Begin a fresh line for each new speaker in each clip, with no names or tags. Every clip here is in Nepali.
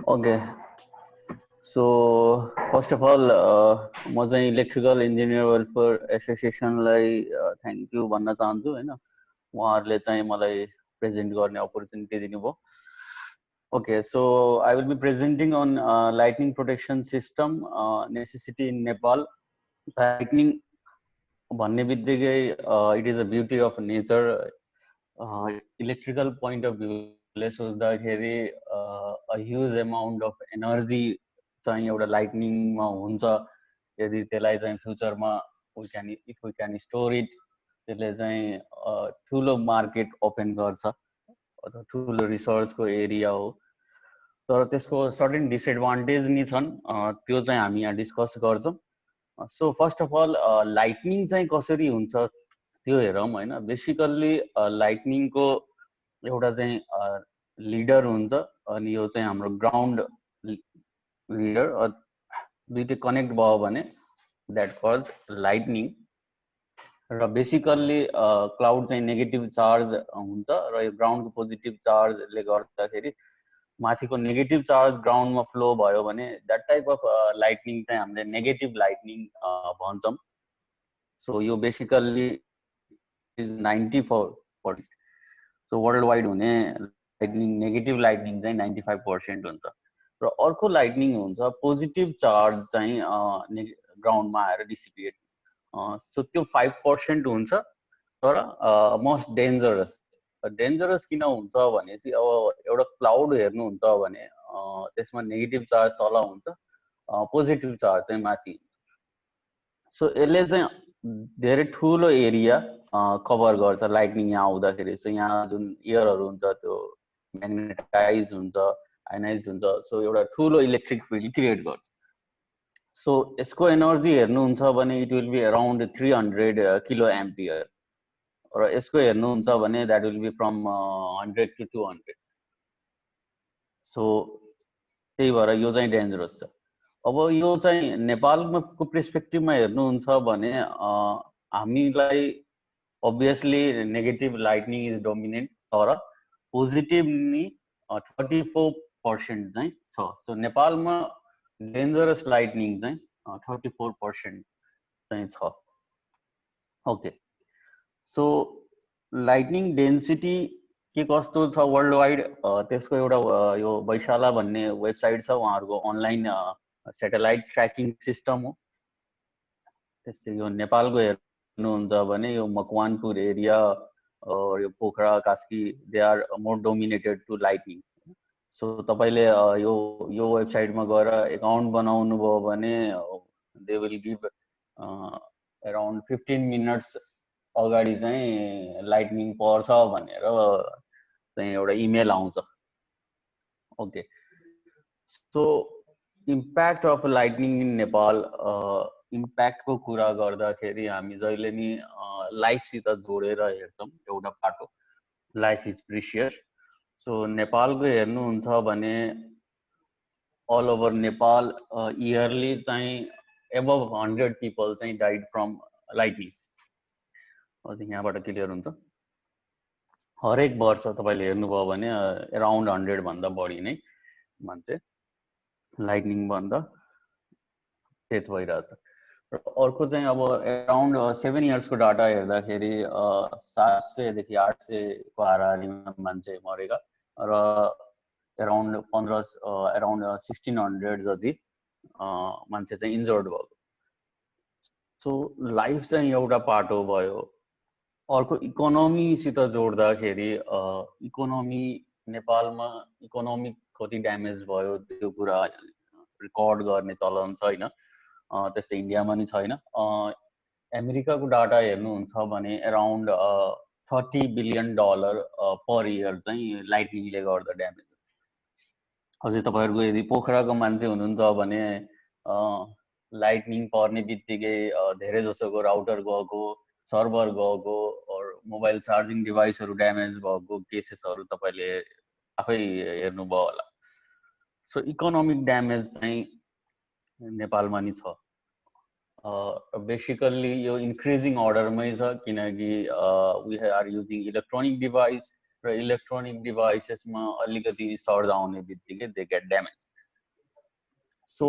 Okay. So first of all, म चाहिँ इलेक्ट्रिकल इन्जिनियर वेलफेयर एसोसिएसनलाई थ्याङ्क यू भन्न चाहन्छु हैन उहाँहरूले चाहिँ मलाई प्रेजेन्ट गर्ने अपर्च्युनिटी दिनुभयो. Okay, so I will be presenting on lightning protection system necessity in Nepal. Lightning भन्ने बित्तिकै it is a beauty of nature. Electrical point of view ले सोच्दाखेरि a huge amount of energy चाहिँ एउटा लाइटनिङमा हुन्छ. यदि त्यसलाई चाहिँ फ्युचरमा if we can store it, त्यसले चाहिँ ठुलो मार्केट ओपन गर्छ अथवा ठुलो रिसर्चको एरिया हो. तर त्यसको सर्टेन डिसएडभान्टेज नि छन्, त्यो चाहिँ हामी यहाँ डिस्कस गर्छौँ. So first of all lightning चाहिँ कसरी हुन्छ त्यो हेरौँ हैन. बेसिकल्ली लाइटनिङको एउटा चाहिँ लिडर हुन्छ अनि यो चाहिँ हाम्रो ग्राउन्ड लिडर दुईटै कनेक्ट भयो भने द्याट कज लाइटनिङ. र बेसिकल्ली क्लाउड चाहिँ नेगेटिभ चार्ज हुन्छ र यो ग्राउन्डको पोजिटिभ चार्जले गर्दाखेरि माथिको नेगेटिभ चार्ज ग्राउन्डमा फ्लो भयो भने द्याट टाइप अफ लाइटनिङ चाहिँ हामीले नेगेटिभ लाइटनिङ भन्छौँ. सो यो basically is 94%. So world wide हुने लाइटनिङ नेगेटिभ लाइटनिङ चाहिँ 95% हुन्छ. र अर्को लाइटनिङ हुन्छ पोजिटिभ चार्ज चाहिँ ग्राउन्डमा आएर डिसिपिएट. सो त्यो 5% हुन्छ. तर मोस्ट डेन्जरस किन हुन्छ भनेपछि अब एउटा क्लाउड हेर्नुहुन्छ भने त्यसमा नेगेटिभ चार्ज तल हुन्छ, पोजिटिभ चार्ज चाहिँ माथि हुन्छ. सो यसले चाहिँ धेरै ठुलो एरिया कभर गर्छ लाइटनिङ यहाँ आउँदाखेरि. सो यहाँ जुन एयरहरू हुन्छ त्यो म्याग्नेटाइज हुन्छ, आयनाइज्ड हुन्छ. सो एउटा ठुलो इलेक्ट्रिक फिल्ड क्रिएट गर्छ. सो यसको एनर्जी हेर्नुहुन्छ भने it will be around 300 kilo ampere र यसको हेर्नुहुन्छ भने that will be from 100 to 200. So त्यही भएर यो चाहिँ डेन्जरस छ. अब यो चाहिँ नेपालको पर्सपेक्टिभमा हेर्नुहुन्छ भने हामीलाई obviously negative lightning is dominant, तर पोजिटिभ नि 34% चाहिँ छ. सो नेपालमा डेन्जरस लाइटनिङ चाहिँ 34% चाहिँ छ. ओके, सो लाइटनिङ डेन्सिटी के कस्तो छ वर्ल्ड वाइड त्यसको एउटा यो वैशाला भन्ने वेबसाइट छ, उहाँहरूको अनलाइन सेटेलाइट ट्र्याकिङ सिस्टम हो. त्यस्तै यो नेपालको हेर्नुहुन्छ भने यो मकवानपुर एरिया यो Pokhara Kaski they are more dominated to lightning. So तपाईँले यो वेबसाइटमा गएर एकाउन्ट बनाउनु भयो भने they will give around 15 minutes अगाडि चाहिँ लाइटनिङ पर्छ भनेर चाहिँ एउटा इमेल आउँछ. Okay, so impact of lightning in Nepal. इम्प्याक्टको कुरा गर्दाखेरि हामी जहिले नि लाइफसित जोडेर हेर्छौँ एउटा पाटो. Life is precious. सो नेपालको हेर्नुहुन्छ भने अल ओभर नेपाल इयरली चाहिँ एबभ 100 पिपल चाहिँ डाइड फ्रम लाइटनिङ. यहाँबाट क्लियर हुन्छ. हरेक वर्ष तपाईँले हेर्नुभयो भने अराउन्ड 100 भन्दा बढी नै मान्छे लाइटनिङ भन्दा डेथ भइरहेछ. र अर्को चाहिँ अब अराउन्ड 7 इयर्सको डाटा हेर्दाखेरि 700 देखि 800 को हाराहारीमा मान्छे मरेका र अराउन्ड 1600 जति मान्छे चाहिँ इन्जर्ड भएको. सो लाइफ चाहिँ एउटा पाटो भयो. अर्को इकोनोमीसित जोड्दाखेरि इकोनोमी नेपालमा इकोनोमिक कति ड्यामेज भयो त्यो कुरा रेकर्ड गर्ने चलन छैन. त्यस्तै इन्डियामा नि छैन. अमेरिकाको डाटा हेर्नुहुन्छ भने अराउन्ड $30 बिलियन पर इयर चाहिँ लाइटनिङले गर्दा ड्यामेज हुन्छ. अझै तपाईँहरूको यदि पोखराको मान्छे हुनुहुन्छ भने लाइटनिङ पर्ने बित्तिकै धेरै जसोको राउटर गएको, सर्भर गएको, मोबाइल चार्जिङ डिभाइसहरू ड्यामेज भएको केसेसहरू तपाईँले आफै हेर्नुभयो होला. सो इकोनोमिक ड्यामेज चाहिँ नेपालमा नि छ. बेसिकल्ली यो इन्क्रिजिङ अर्डरमै छ किनकि we are using electronic device र इलेक्ट्रोनिक डिभाइसेसमा अलिकति सर्ज आउने बित्तिकै दे गेट ड्यामेज. सो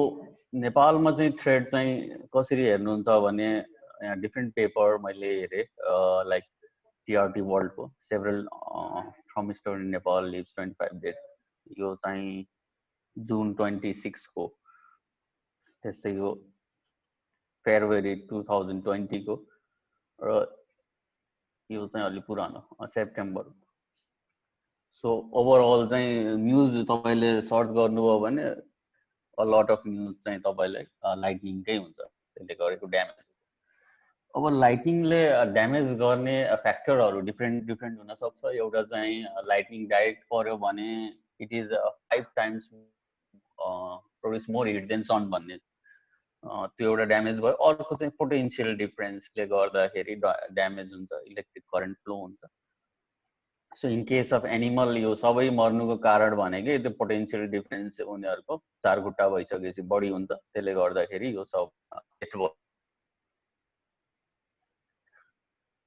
नेपालमा चाहिँ थ्रेड चाहिँ कसरी हेर्नुहुन्छ भने यहाँ डिफ्रेन्ट पेपर मैले हेरेँ लाइक टिआरटी वर्ल्डको several from store in Nepal lives 25 date यो चाहिँ जुन 26 को, त्यस्तै यो फेब्रुअरी 2020 को, र यो चाहिँ अलि पुरानो सेप्टेम्बर। सो ओभरअल चाहिँ न्युज तपाईँले सर्च गर्नुभयो भने अ लट अफ न्युज चाहिँ तपाईँलाई लाइटनिङकै हुन्छ, त्यसले गरेको ड्यामेज। अब लाइटनिङले ड्यामेज गर्ने फ्याक्टरहरू डिफ्रेन्ट हुनसक्छ। एउटा चाहिँ लाइटनिङ डाइरेक्ट पर्यो भने it is 5 times produce more heat than sun भन्ने, त्यो एउटा ड्यामेज भयो। अर्को चाहिँ पोटेन्सियल डिफरेन्सले गर्दाखेरि ड्यामेज हुन्छ, इलेक्ट्रिक करेन्ट फ्लो हुन्छ। So in case of animal यो सबै मर्नुको कारण भनेकै त्यो पोटेन्सियल डिफरेन्स उनीहरूको चार खुट्टा भइसकेपछि बढी हुन्छ, त्यसले गर्दाखेरि यो सब डेथ भयो।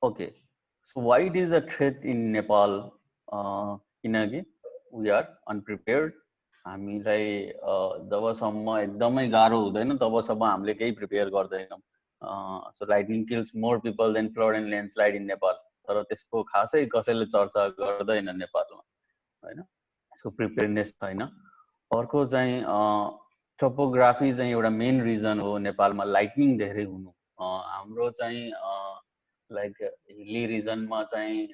Okay, so why it is a threat in Nepal? किनकि वी आर अनप्रिपेयर्ड। हामीलाई जबसम्म एकदमै गाह्रो हुँदैन तबसम्म हामीले केही प्रिपेयर गर्दैनौँ। So lightning kills more people than flood and landslide in Nepal, तर त्यसको खासै कसैले चर्चा गर्दैन नेपालमा, होइन? सो प्रिपेयरनेस छैन। अर्को चाहिँ टोपोग्राफी चाहिँ एउटा मेन रिजन हो नेपालमा लाइटनिङ धेरै हुनु। हाम्रो चाहिँ लाइक हिली रिजनमा चाहिँ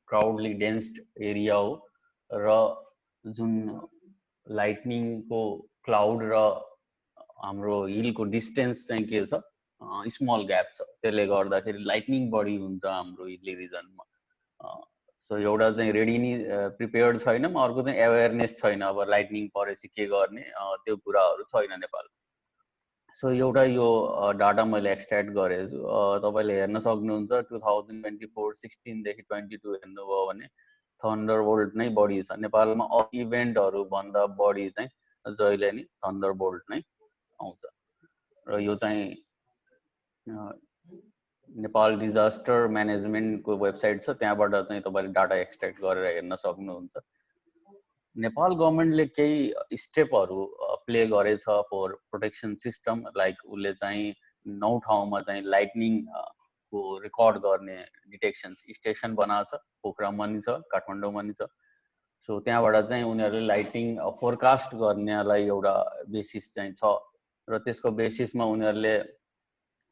क्राउडली डेन्स्ड एरिया हो, र जुन लाइटनिङको क्लाउड र हाम्रो हिलको डिस्टेन्स चाहिँ के छ, स्मल ग्याप छ, त्यसले गर्दाखेरि लाइटनिङ बढी हुन्छ हाम्रो हिली रिजनमा। सो एउटा चाहिँ रेडी नि प्रिपेयर्ड छैन, अर्को चाहिँ एवेरनेस छैन। अब लाइटनिङ परेपछि के गर्ने त्यो कुराहरू छैन नेपालमा। सो एउटा यो डाटा मैले एक्सट्र्याक्ट गरेछु, तपाईँले हेर्न सक्नुहुन्छ 2024-16 देखि 22 हेर्नुभयो भने थन्डरबोल्ट नै बढी छ नेपालमा। इभेन्टहरू भन्दा बढी चाहिँ जहिले नि थन्डरबोल्ट नै आउँछ। र यो चाहिँ नेपाल डिजास्टर म्यानेजमेन्टको वेबसाइट छ, त्यहाँबाट चाहिँ तपाईँले डाटा एक्सट्र्याक्ट गरेर हेर्न सक्नुहुन्छ। नेपाल गभर्मेन्टले केही स्टेपहरू प्ले गरेछ फर प्रोटेक्सन सिस्टम, लाइक उसले चाहिँ 9 ठाउँमा चाहिँ लाइटनिङ को रेकर्ड गर्ने डिटेक्सन स्टेसन बनाएको छ। पोखरामा नि छ, काठमाडौँमा नि छ। सो त्यहाँबाट चाहिँ उनीहरूले लाइटिङ फोरकास्ट गर्नेलाई एउटा बेसिस चाहिँ छ, र त्यसको बेसिसमा उनीहरूले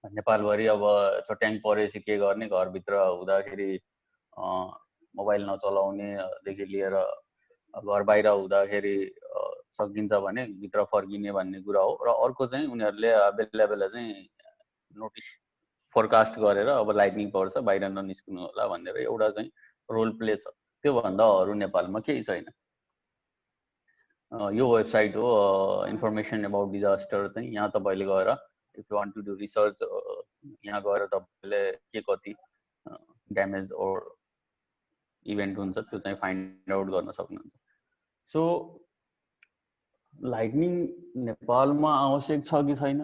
नेपालभरि अब चट्याङ परेपछि के गर्ने, घरभित्र हुँदाखेरि मोबाइल नचलाउनेदेखि लिएर घर बाहिर हुँदाखेरि सकिन्छ भने भित्र फर्किने भन्ने कुरा हो। र अर्को चाहिँ उनीहरूले बेला बेला चाहिँ नोटिस फोरकास्ट गरेर अब लाइटनिङ पर्छ बाहिर ननिस्किनु होला भनेर एउटा चाहिँ रोल प्ले छ। त्योभन्दा अरू नेपालमा केही छैन। यो वेबसाइट हो इन्फर्मेसन अबाउट डिजास्टर चाहिँ। यहाँ तपाईँले गएर if you want to do research, यहाँ गएर तपाईँले के कति ड्यामेज ओर इभेन्ट हुन्छ त्यो चाहिँ फाइन्ड आउट गर्न सक्नुहुन्छ। सो लाइटनिङ नेपालमा आवश्यक छ कि छैन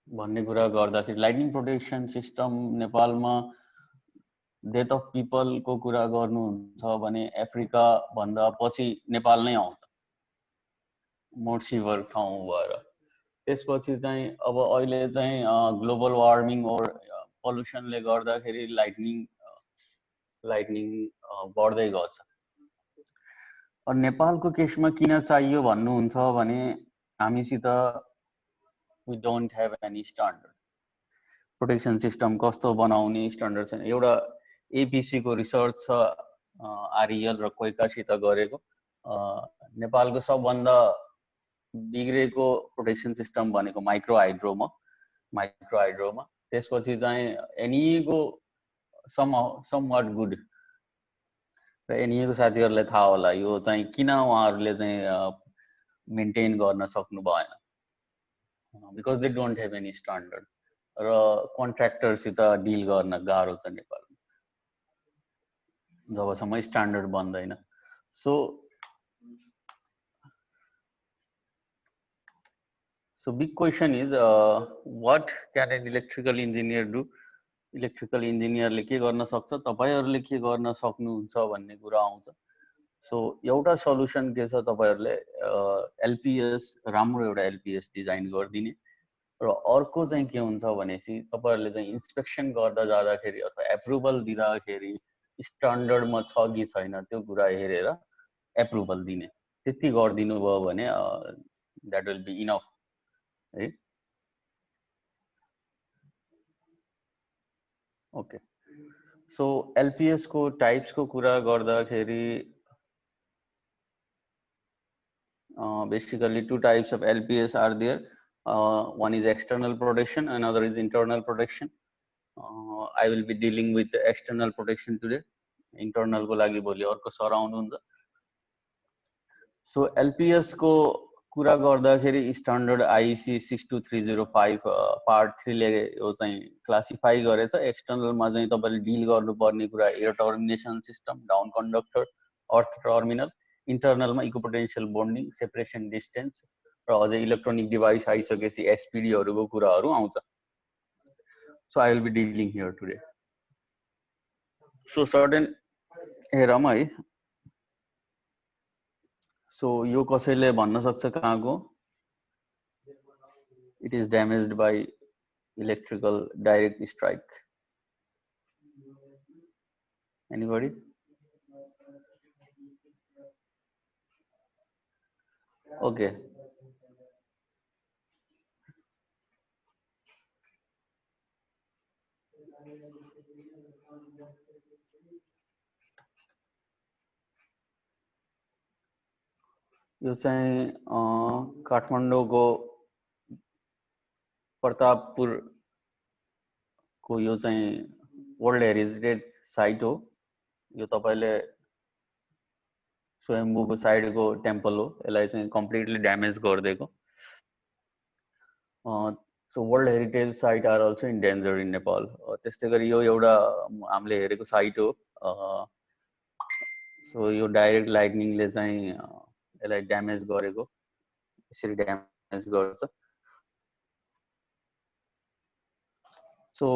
भन्ने कुरा गर्दाखेरि लाइटनिङ प्रोटेक्सन सिस्टम नेपालमा डेथ अफ पिपलको कुरा गर्नुहुन्छ भने अफ्रिका भन्दा पछि नेपाल नै आउँछ, मोर सिभर ठाउँ भएर। त्यसपछि चाहिँ अब अहिले चाहिँ ग्लोबल वार्मिङ और पल्युसनले गर्दाखेरि लाइटनिङ बढ्दै गछ। नेपालको केसमा किन चाहियो भन्नुहुन्छ भने हामीसित we don't have any standard. Protection system कस्तो बनाउने स्ट्यान्डर्ड छैन। एउटा एपिसी को रिसर्च छ आरइएल र कोइकासित गरेको। नेपालको सबभन्दा बिग्रेको प्रोटेक्सन सिस्टम भनेको माइक्रो हाइड्रोमा। त्यसपछि चाहिँ एनइएको समवाट गुड, र एनइएको साथीहरूलाई थाहा होला यो चाहिँ किन उहाँहरूले चाहिँ मेन्टेन गर्न सक्नु भएन, because they don't have any standard, र कन्ट्र्याक्टरसित डिल गर्न गाह्रो छ नेपालमा जबसम्म स्ट्यान्डर्ड बन्दैन। So big question is what can an electrical engineer do? Electrical इन्जिनियरले के गर्न सक्छ, तपाईहरुले के गर्न सक्नुहुन्छ भन्ने कुरा आउँछ। सो एउटा सल्युसन के छ, तपाईहरुले एलपीएस राम्रो एउटा एलपीएस डिजाइन गरिदिने र अर्को चाहिँ के हुन्छ भनेपछि तपाईहरुले चाहिँ इन्स्पेक्सन गर्दा जाँदाखेरि अथवा एप्रुभल दिँदाखेरि स्ट्यान्डर्डमा छ कि छैन त्यो कुरा हेरेर एप्रुभल दिने, त्यति गरिदिनु भयो भने द्याट विल बी इनफ है। ओके, सो एलपीएस को टाइप्स को कुरा गर्दाखेरि basically two types of LPS are there. One is external protection, another is internal protection. I will be dealing with the external protection today. Internal को लागि भोलि अर्को सर आउनुहुन्छ। So LPS को कुरा गर्दाखेरि स्ट्यान्डर्ड आईसी 62305 पार्ट 3 ले यो चाहिँ क्लासिफाई गरेछ। एक्सटर्नलमा चाहिँ तपाईले डिल गर्नुपर्ने कुरा air termination system, down conductor, earth terminal, इन्टरनलमा इकोपोटेन्शियल बोन्डिङ, सेपरेसन डिस्टेन्स र अझै इलेक्ट्रोनिक डिभाइस आइसकेपछि एसपीडीहरुको कुराहरु आउँछ। So I will be dealing here today. So certain हेरौँ है। सो यो कसैले भन्न सक्छ कहाँको? It is damaged by electrical direct strike. Anybody? Okay, यो चाहिँ काठमाडौँको प्रतापपुर को यो चाहिँ वर्ल्ड हेरिटेज साइट हो। यो तपाईले स्वयम्भूको साइडको टेम्पल हो, यसलाई चाहिँ कम्प्लिटली ड्यामेज गरिदिएको। So world heritage site are also in danger in Nepal. त्यस्तै गरी यो एउटा हामीले हेरेको साइट हो। सो यो डाइरेक्ट लाइटनिङले चाहिँ यसलाई ड्यामेज गरेको, यसरी ड्यामेज गर्छ। सो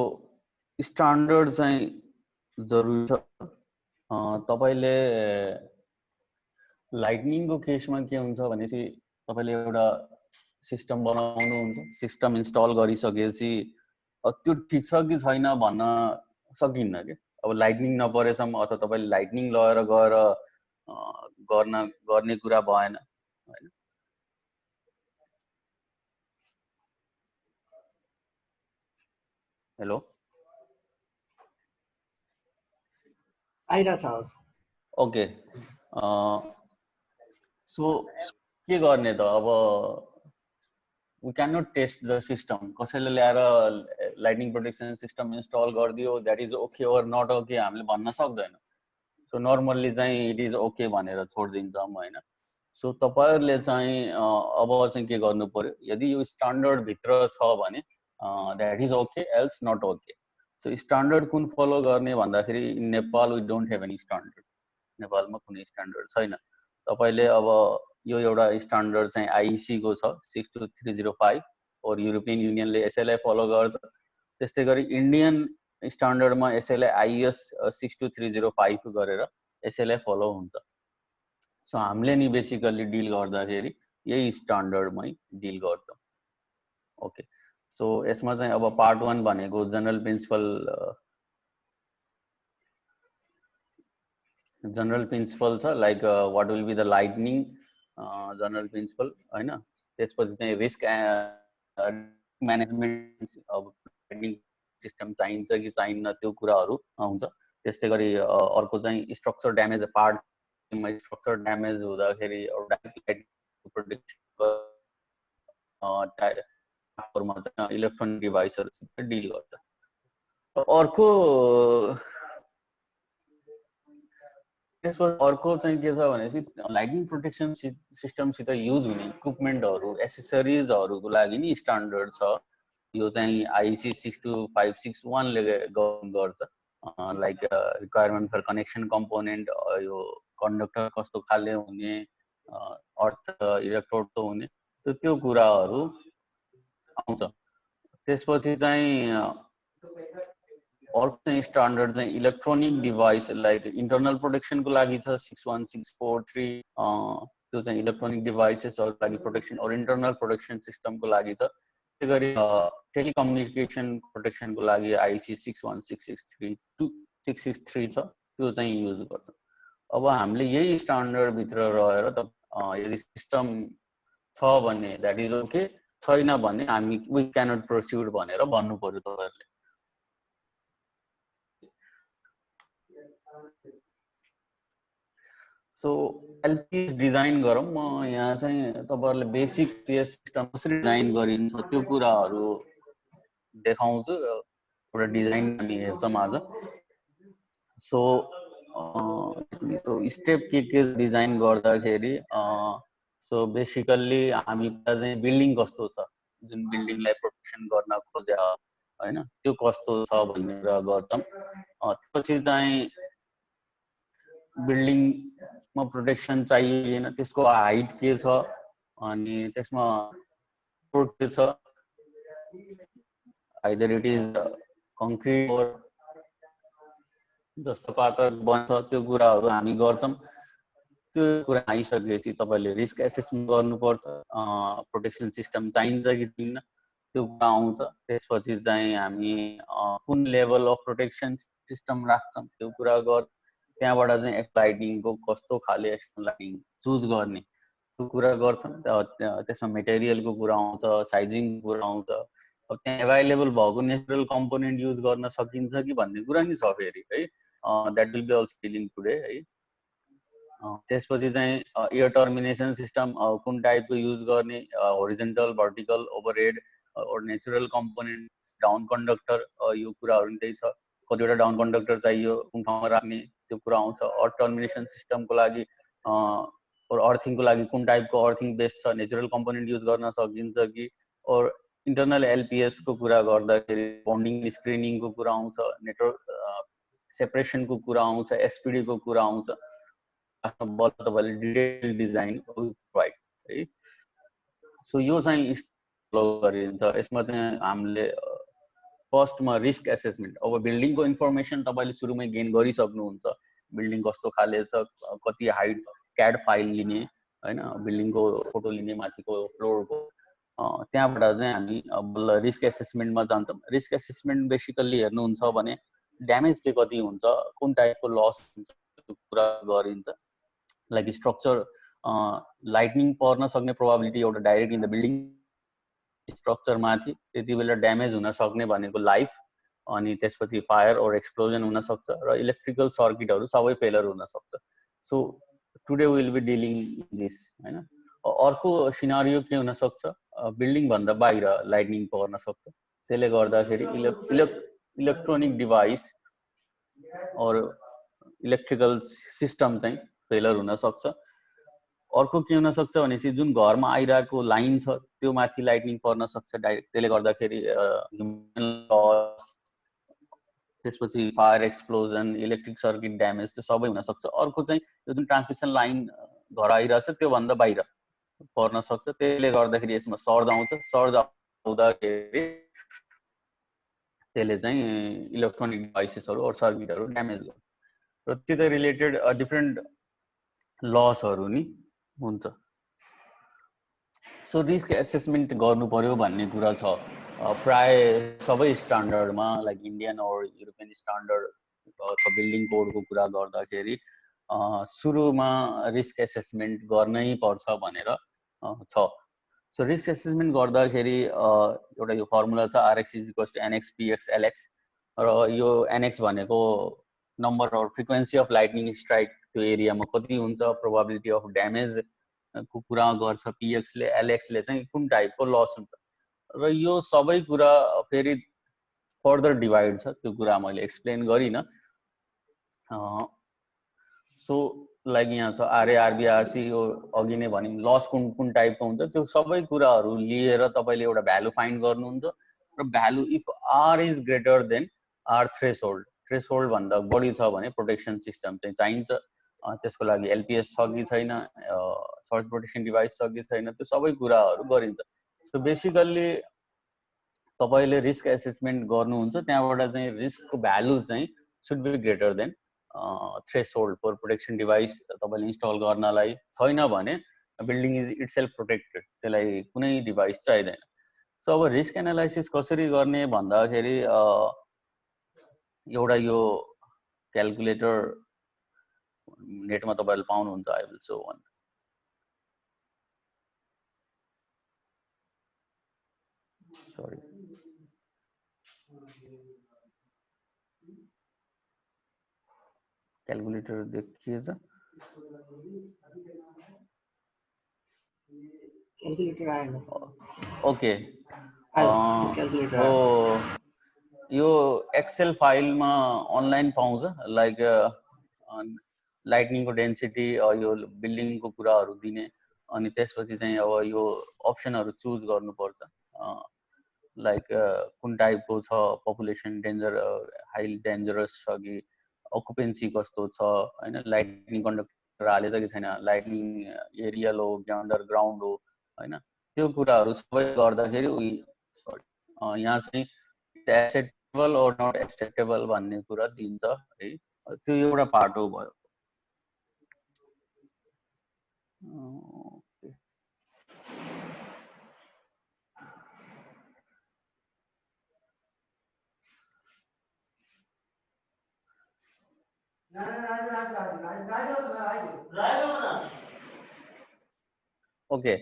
स्ट्यान्डर्ड चाहिँ जरुरी छ। तपाईले लाइटनिङको केसमा के हुन्छ भनेपछि तपाईले एउटा सिस्टम बनाउनुहुन्छ, सिस्टम इन्स्टल गरिसकेपछि त्यो ठिक छ कि छैन भन्न सकिन्न के। अब लाइटनिङ नपरेसम्म अथवा तपाईले लाइटनिङ लगेर गएर गर्ने कुरा भएन हैन। हेलो,
आइरहेछ आवाज।
ओके, सो के गर्ने त अब we cannot test the system। कसैले ल्याएर लाइटनिङ प्रोटेक्सन सिस्टम इन्स्टल गरिदियो, that is okay or not okay हामीले भन्न सक्दैन। सो नर्मल्ली चाहिँ इट इज ओके भनेर छोडिदिन्छौँ हैन। सो तपाईहरुले चाहिँ अब चाहिँ के गर्नु पर्यो, यदि यो स्ट्यान्डर्ड भित्र छ भने that is okay, else not okay. So standard कुन फलो गर्ने भन्दाखेरि in Nepal we don't have any standard. नेपालमा कुनै स्ट्यान्डर्ड छैन। तपाईले अब यो एउटा स्ट्यान्डर्ड चाहिँ आईसी को छ 62305 और युरोपियन युनियनले यसैलाई फलो गर्छ। त्यस्तै गरी इन्डियन स्ट्यान्डर्डमा यसैलाई आईएस 62305 गरेर यसैलाई फलो हुन्छ। सो हामीले नि बेसिकली डिल गर्दाखेरि यही स्ट्यान्डर्डमै डिल गर्छौँ। ओके, सो यसमा चाहिँ अब पार्ट 1 भनेको जनरल प्रिन्सिपल छ, like what will be the lightning general principle हैन। त्यसपछि चाहिँ रिस्क म्यानेजमेन्ट, अब लाइटनिङ सिस्टम चाहिन्छ कि चाहिन्न त्यो कुराहरू हुन्छ। त्यस्तै गरी अर्को चाहिँ structure damage, part structure damage हुँदाखेरि इलेक्ट्रोनिक डिभाइसहरुसित डिल गर्छ। अर्को चाहिँ के छ भनेपछि लाइटनिङ प्रोटेक्सन सिस्टमसित युज हुने इक्विपमेन्टहरु, एसेसरिजहरुको लागि नि स्ट्यान्डर्ड छ। यो चाहिँ आईसी 62561 ले गभर्न गर्छ। Like requirement for connection component, यो कन्डक्टर कस्तो खाले हुने, अर्थ इलेक्ट्रोड त हुने, त्यो कुराहरु आउँछ। त्यसपछि चाहिँ अर्को चाहिँ स्ट्यान्डर्ड चाहिँ इलेक्ट्रोनिक डिभाइस लाइक इन्टरनल प्रोटेक्सनको लागि छ 61643 त्यो चाहिँ इलेक्ट्रोनिक डिभाइसेसहरुको लागि प्रोटेक्सन और इन्टरनल प्रोटेक्सन सिस्टमको लागि छ। त्यसै गरी टेलिकम्युनिकेसन प्रोटेक्सनको लागि आइसी 61663 छ, त्यो चाहिँ युज गर्छ। अब हामीले यही स्ट्यान्डर्ड भित्र रहेर यदि सिस्टम छ भने द्याट इज ओके, छैन भने हामी वी क्यानट प्रोसिड भनेर भन्नु पर्यो तपाईहरुले। सो एलपिएस डिजाइन गरौँ। म यहाँ चाहिँ तपाईहरुले बेसिक एलपिएस सिस्टम कसरी डिजाइन गरिन्छ त्यो कुराहरु देखाउँछु। एउटा डिजाइन हामी हेर्छौँ आज। सो स्टेप के डिजाइन गर्दाखेरि सो बेसिकल्ली हामी चाहिँ बिल्डिङ कस्तो छ, जुन बिल्डिङलाई प्रोटेक्सन गर्न खोजे हैन त्यो कस्तो छ भनेर गर्छौँ। त्यसपछि चाहिँ बिल्डिङमा प्रोटेक्सन चाहिएन, त्यसको हाइट के छ अनि त्यसमा के छ, आइदर इट इज कङ्क्रिट और जस्तो पातल बन्छ, त्यो कुराहरु हामी गर्छौँ। त्यो कुरा आइसकेपछि तपाईले रिस्क एसेसमेन्ट गर्नुपर्छ, प्रोटेक्सन सिस्टम चाहिन्छ कि छैन त्यो कुरा आउँछ। त्यसपछि चाहिँ हामी कुन लेभल अफ प्रोटेक्सन सिस्टम राख्छौँ त्यो कुरा गर्छ। त्यहाँबाट चाहिँ लाइटिङको कस्तो खाले एक्सटर्नल लाइटिङ चुज गर्ने त्यो कुरा गर्छौँ। त्यसमा मेटेरियलको कुरा आउँछ, साइजिङको कुरा आउँछ। अब त्यहाँ एभाइलेबल भएको नेचुरल कम्पोनेन्ट युज गर्न सकिन्छ कि भन्ने कुरा नि छ फेरि है। That will be also dealing today है। त्यसपछि चाहिँ एयर टर्मिनेसन सिस्टम कुन टाइपको युज गर्ने, होरिजेन्टल, भर्टिकल, ओभरहेड और नेचुरल कम्पोनेन्ट, डाउन कन्डक्टर, यो कुराहरु त्यही छ। कतिवटा डाउन कन्डक्टर चाहियो, कुन ठाउँमा राख्ने त्यो कुरा आउँछ। अर्थ टर्मिनेसन सिस्टमको लागि और अर्थिङको लागि कुन टाइपको अर्थिङ बेस छ, नेचुरल कम्पोनेन्ट युज गर्न सकिन्छ कि। और इन्टरनल एलपिएस को कुरा गर्दाखेरि बन्डिङ स्क्रिनिङको कुरा आउँछ, नेटवर्क सेपरेसनको कुरा आउँछ, एसपिडी को कुरा आउँछ। बल तपाईले डिटेल डिजाइन प्रोभाइड है। सो यो चाहिँ फलो गरिन्छ। यसमा चाहिँ हामीले फर्स्टमा रिस्क एसेसमेन्ट, अब बिल्डिङको इन्फर्मेसन तपाईले सुरुमै गेन गरिसक्नुहुन्छ। बिल्डिङ कस्तो खाले छ, कति हाइट छ, क्याड फाइल लिने हैन, बिल्डिङको फोटो लिने माथिको फ्लोरको। त्यहाँबाट चाहिँ हामी बल्ल रिस्क एसेसमेन्टमा जान्छौँ। रिस्क एसेसमेन्ट बेसिकल्ली हेर्नुहुन्छ भने ड्यामेज के कति हुन्छ, कुन टाइपको लस हुन्छ त्यो कुरा गरिन्छ। लाइक स्ट्रक्चर लाइटनिङ पर्न सक्ने प्रोबाबिलिटी एउटा direct in the building structure माथि त्यति बेला ड्यामेज हुन सक्ने भनेको लाइफ, अनि त्यसपछि फायर और एक्सप्लोजन हुन सक्छ र इलेक्ट्रिकल सर्किटहरु सबै फेलर हुन सक्छ। So today we will be dealing this हैन। अर्को सिनारियो के हुन सक्छ, बिल्डिङ भन्दा बाहिर लाइटनिङ पर्न सक्छ। त्यसले गर्दाखेरि इलेक्ट्रोनिक डिभाइस और इलेक्ट्रिकल सिस्टम चाहिँ फेलर हुन सक्छ। अर्को के हुन सक्छ भनेपछि जुन घरमा आइरहेको लाइन छ त्यो माथि लाइटनिङ पर्न सक्छ डाइरेक्ट। त्यसले गर्दाखेरि ह्युमन लस, त्यसपछि fire explosion, electric circuit damage त्यो सबै हुन सक्छ। अर्को चाहिँ यो जुन ट्रान्समिसन लाइन घर आइरहेछ त्यो भन्दा बाहिर पर्न सक्छ। त्यसले गर्दाखेरि यसमा सर्ज आउँछ। सर्ज आउँदाखेरि त्यसले चाहिँ इलेक्ट्रोनिक डिभाइसेसहरु और सर्किटहरु ड्यामेज गर्छ र त्यो रिलेटेड डिफरेन्ट लसहरु नि हुन्छ। सो रिस्क एसेसमेन्ट गर्नु पर्यो भन्ने कुरा छ प्राय सबै स्ट्यान्डर्डमा, लाइक इन्डियन और युरोपियन स्ट्यान्डर्ड बिल्डिङ कोडको कुरा गर्दाखेरि सुरुमा रिस्क एसेसमेन्ट गर्नै पर्छ भनेर छ। सो रिस्क एसेसमेन्ट गर्दाखेरि एउटा यो फर्मुला छ RX = NX PX LX, र यो NX भनेको नम्बर और फ्रिक्वेन्सी अफ लाइटनिङ स्ट्राइक त्यो एरियामा कति हुन्छ, प्रोबाबिलिटी अफ ड्यामेज को कुरा गर्छ PX ले, LX ले चाहिँ कुन टाइपको लस हुन्छ। र यो सबै कुरा फेरि फर्दर डिभाइड छ, त्यो कुरा मैले एक्सप्लेन गरिन। सो लाइक यहाँ छ RA RB RC, यो अघि नै भन्यौं लस कुन कुन टाइपको हुन्छ, त्यो सबै कुराहरु लिएर तपाईले एउटा भ्यालु फाइन्ड गर्नुहुन्छ। र value if R is greater than R threshold, threshold भन्दा बढी छ भने प्रोटेक्सन सिस्टम चाहिँ चाहिन्छ। त्यसको लागि एलपिएस छ कि छैन, सर्च प्रोटेक्सन डिभाइस छ कि छैन, त्यो सबै कुराहरु गरिन्छ। सो बेसिकल्ली तपाईले रिस्क एसेसमेन्ट गर्नुहुन्छ त्यहाँबाट चाहिँ रिस्कको भ्यालु चाहिँ should be greater than threshold for protection device तपाईले इन्स्टल गर्नलाई छैन भने बिल्डिङ इज इटसेल्फ प्रोटेक्टेड, त्यसलाई कुनै डिभाइस चाहिँदैन। सो अब रिस्क एनालाइसिस कसरी गर्ने भन्दाखेरि एउटा यो क्याल्कुलेटर नेटमा तपाईले पाउनुहुन्छ। I will show one. Sorry, calculator देखिएछ?
क्याल्कुलेटर आएन।
ओके,
क्याल्कुलेटर
हो यो एक्सेल फाइलमा अनलाइन पाउँछ, लाइक लाइटनिङको डेन्सिटी, यो बिल्डिङको कुराहरू दिने, अनि त्यसपछि चाहिँ अब यो अप्सनहरू चुज गर्नुपर्छ, लाइक कुन टाइपको छ, पपुलेसन डेन्जर हाइली डेन्जरस छ कि, अकुपेन्सी कस्तो छ हैन, लाइटनिङ कन्डक्टर हालेछ कि छैन, लाइटनिङ एरियल हो कि अन्डरग्राउन्ड हो हैन, त्यो कुराहरू सबै गर्दाखेरि यहाँ चाहिँ एक्सेप्टेबल और नट एक्सेप्टेबल भन्ने कुरा दिन्छ है। त्यो एउटा पार्ट हो भयो। ओके,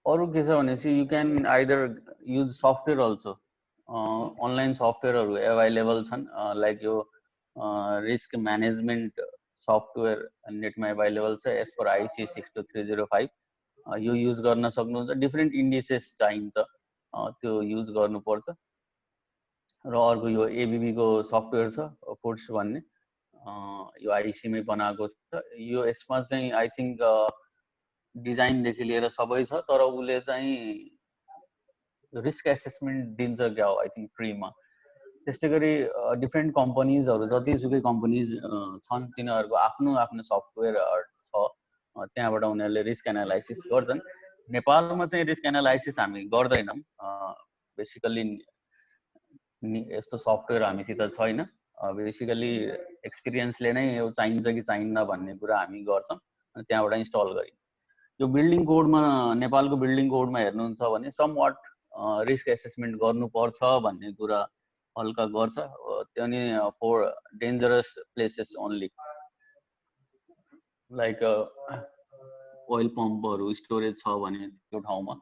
अरू के छ भनेपछि you can either use software also, online सफ्टवेयरहरू एभाइलेबल छन्, लाइक यो रिस्क म्यानेजमेन्ट सफ्टवेयर नेटमा एभाइलेबल छ एज पर आइसी 62305, यो युज गर्न सक्नुहुन्छ। डिफ्रेन्ट इन्डिसेस चाहिन्छ, त्यो युज गर्नुपर्छ। र अर्को यो एबिबीको सफ्टवेयर छ फोर्स भन्ने, यो आइसीमै बनाएको छ। यो यसमा चाहिँ आई थिङ्क डिजाइनदेखि लिएर सबै छ, तर उसले चाहिँ रिस्क एसेसमेन्ट दिन्छ क्या हो आई थिङ्क फ्रीमा। त्यस्तै गरी डिफ्रेन्ट कम्पनीजहरू, जतिसुकै कम्पनीज छन् तिनीहरूको आफ्नो आफ्नो सफ्टवेयर छ, त्यहाँबाट उनीहरूले रिस्क एनालाइसिस गर्छन्। नेपालमा चाहिँ रिस्क एनालाइसिस हामी गर्दैनौँ, बेसिकल्ली यस्तो सफ्टवेयर हामीसित छैन। बेसिकली एक्सपिरियन्सले नै यो चाहिन्छ कि चाहिन्न भन्ने कुरा हामी गर्छौँ, अनि त्यहाँबाट इन्स्टल गरिन्छ। यो बिल्डिङ कोडमा, नेपालको बिल्डिङ कोडमा हेर्नुहुन्छ भने समवाट रिस्क एसेसमेन्ट गर्नुपर्छ भन्ने कुरा हल्का गर्छ, त्यो नि for dangerous places only, like oil पम्पहरू स्टोरेज छ भने त्यो ठाउँमा,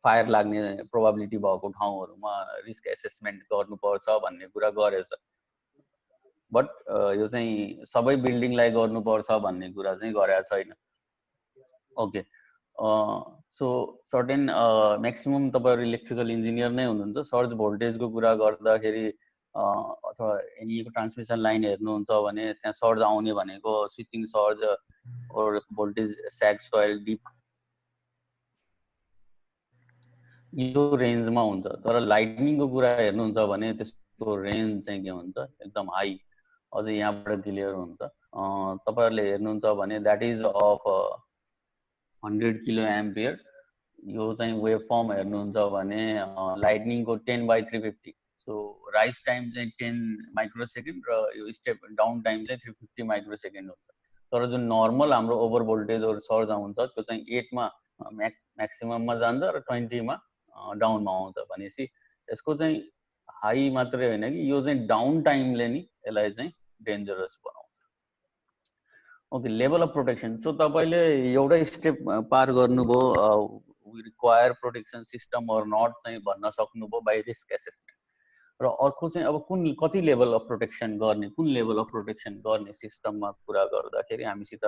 फायर लाग्ने प्रोबाबिलिटी भएको ठाउँहरूमा रिस्क एसेसमेन्ट गर्नुपर्छ भन्ने कुरा गरेछ। बट यो चाहिँ सबै बिल्डिङलाई गर्नुपर्छ भन्ने कुरा चाहिँ गरेको छैन। ओके, सो सर्टेन म्याक्सिमम तपाईँहरू इलेक्ट्रिकल इन्जिनियर नै हुनुहुन्छ। सर्ज भोल्टेजको कुरा गर्दाखेरि अथवा एनीको ट्रान्समिसन लाइन हेर्नुहुन्छ भने त्यहाँ सर्ज आउने भनेको स्विचिङ सर्ज और भोल्टेज स्याग सोइल डिप यो रेन्जमा हुन्छ। तर लाइटनिङको कुरा हेर्नुहुन्छ भने त्यसको रेन्ज चाहिँ के हुन्छ, एकदम हाई, अझै यहाँबाट क्लियर हुन्छ। तपाईँहरूले हेर्नुहुन्छ भने that is of 100 kilo ampere. यो चाहिँ वेभ फर्म हेर्नुहुन्छ भने लाइटनिङको 10/350, सो राइज टाइम चाहिँ 10 माइक्रो सेकेन्ड र यो स्टेप डाउन टाइम चाहिँ 350 माइक्रो सेकेन्ड हुन्छ। तर जुन नर्मल हाम्रो ओभर भोल्टेजहरू सर्ज आउँछ त्यो चाहिँ 8मा म्याक्सिमममा जान्छ र 20मा डाउनमा आउँछ। भनेपछि यसको चाहिँ हाई मात्रै होइन कि यो चाहिँ डाउन टाइमले नि यसलाई चाहिँ डेन्जरस बनाउँछ। Okay, level of protection. So तपाईँले एउटै स्टेप पार गर्नुभयो, we require protection system or not चाहिँ भन्न सक्नुभयो बाई रिस्क एसेसमेन्ट। र अर्को चाहिँ अब कुन कति लेभल अफ प्रोटेक्सन गर्ने, कुन लेभल अफ प्रोटेक्सन गर्ने सिस्टममा कुरा गर्दाखेरि हामीसित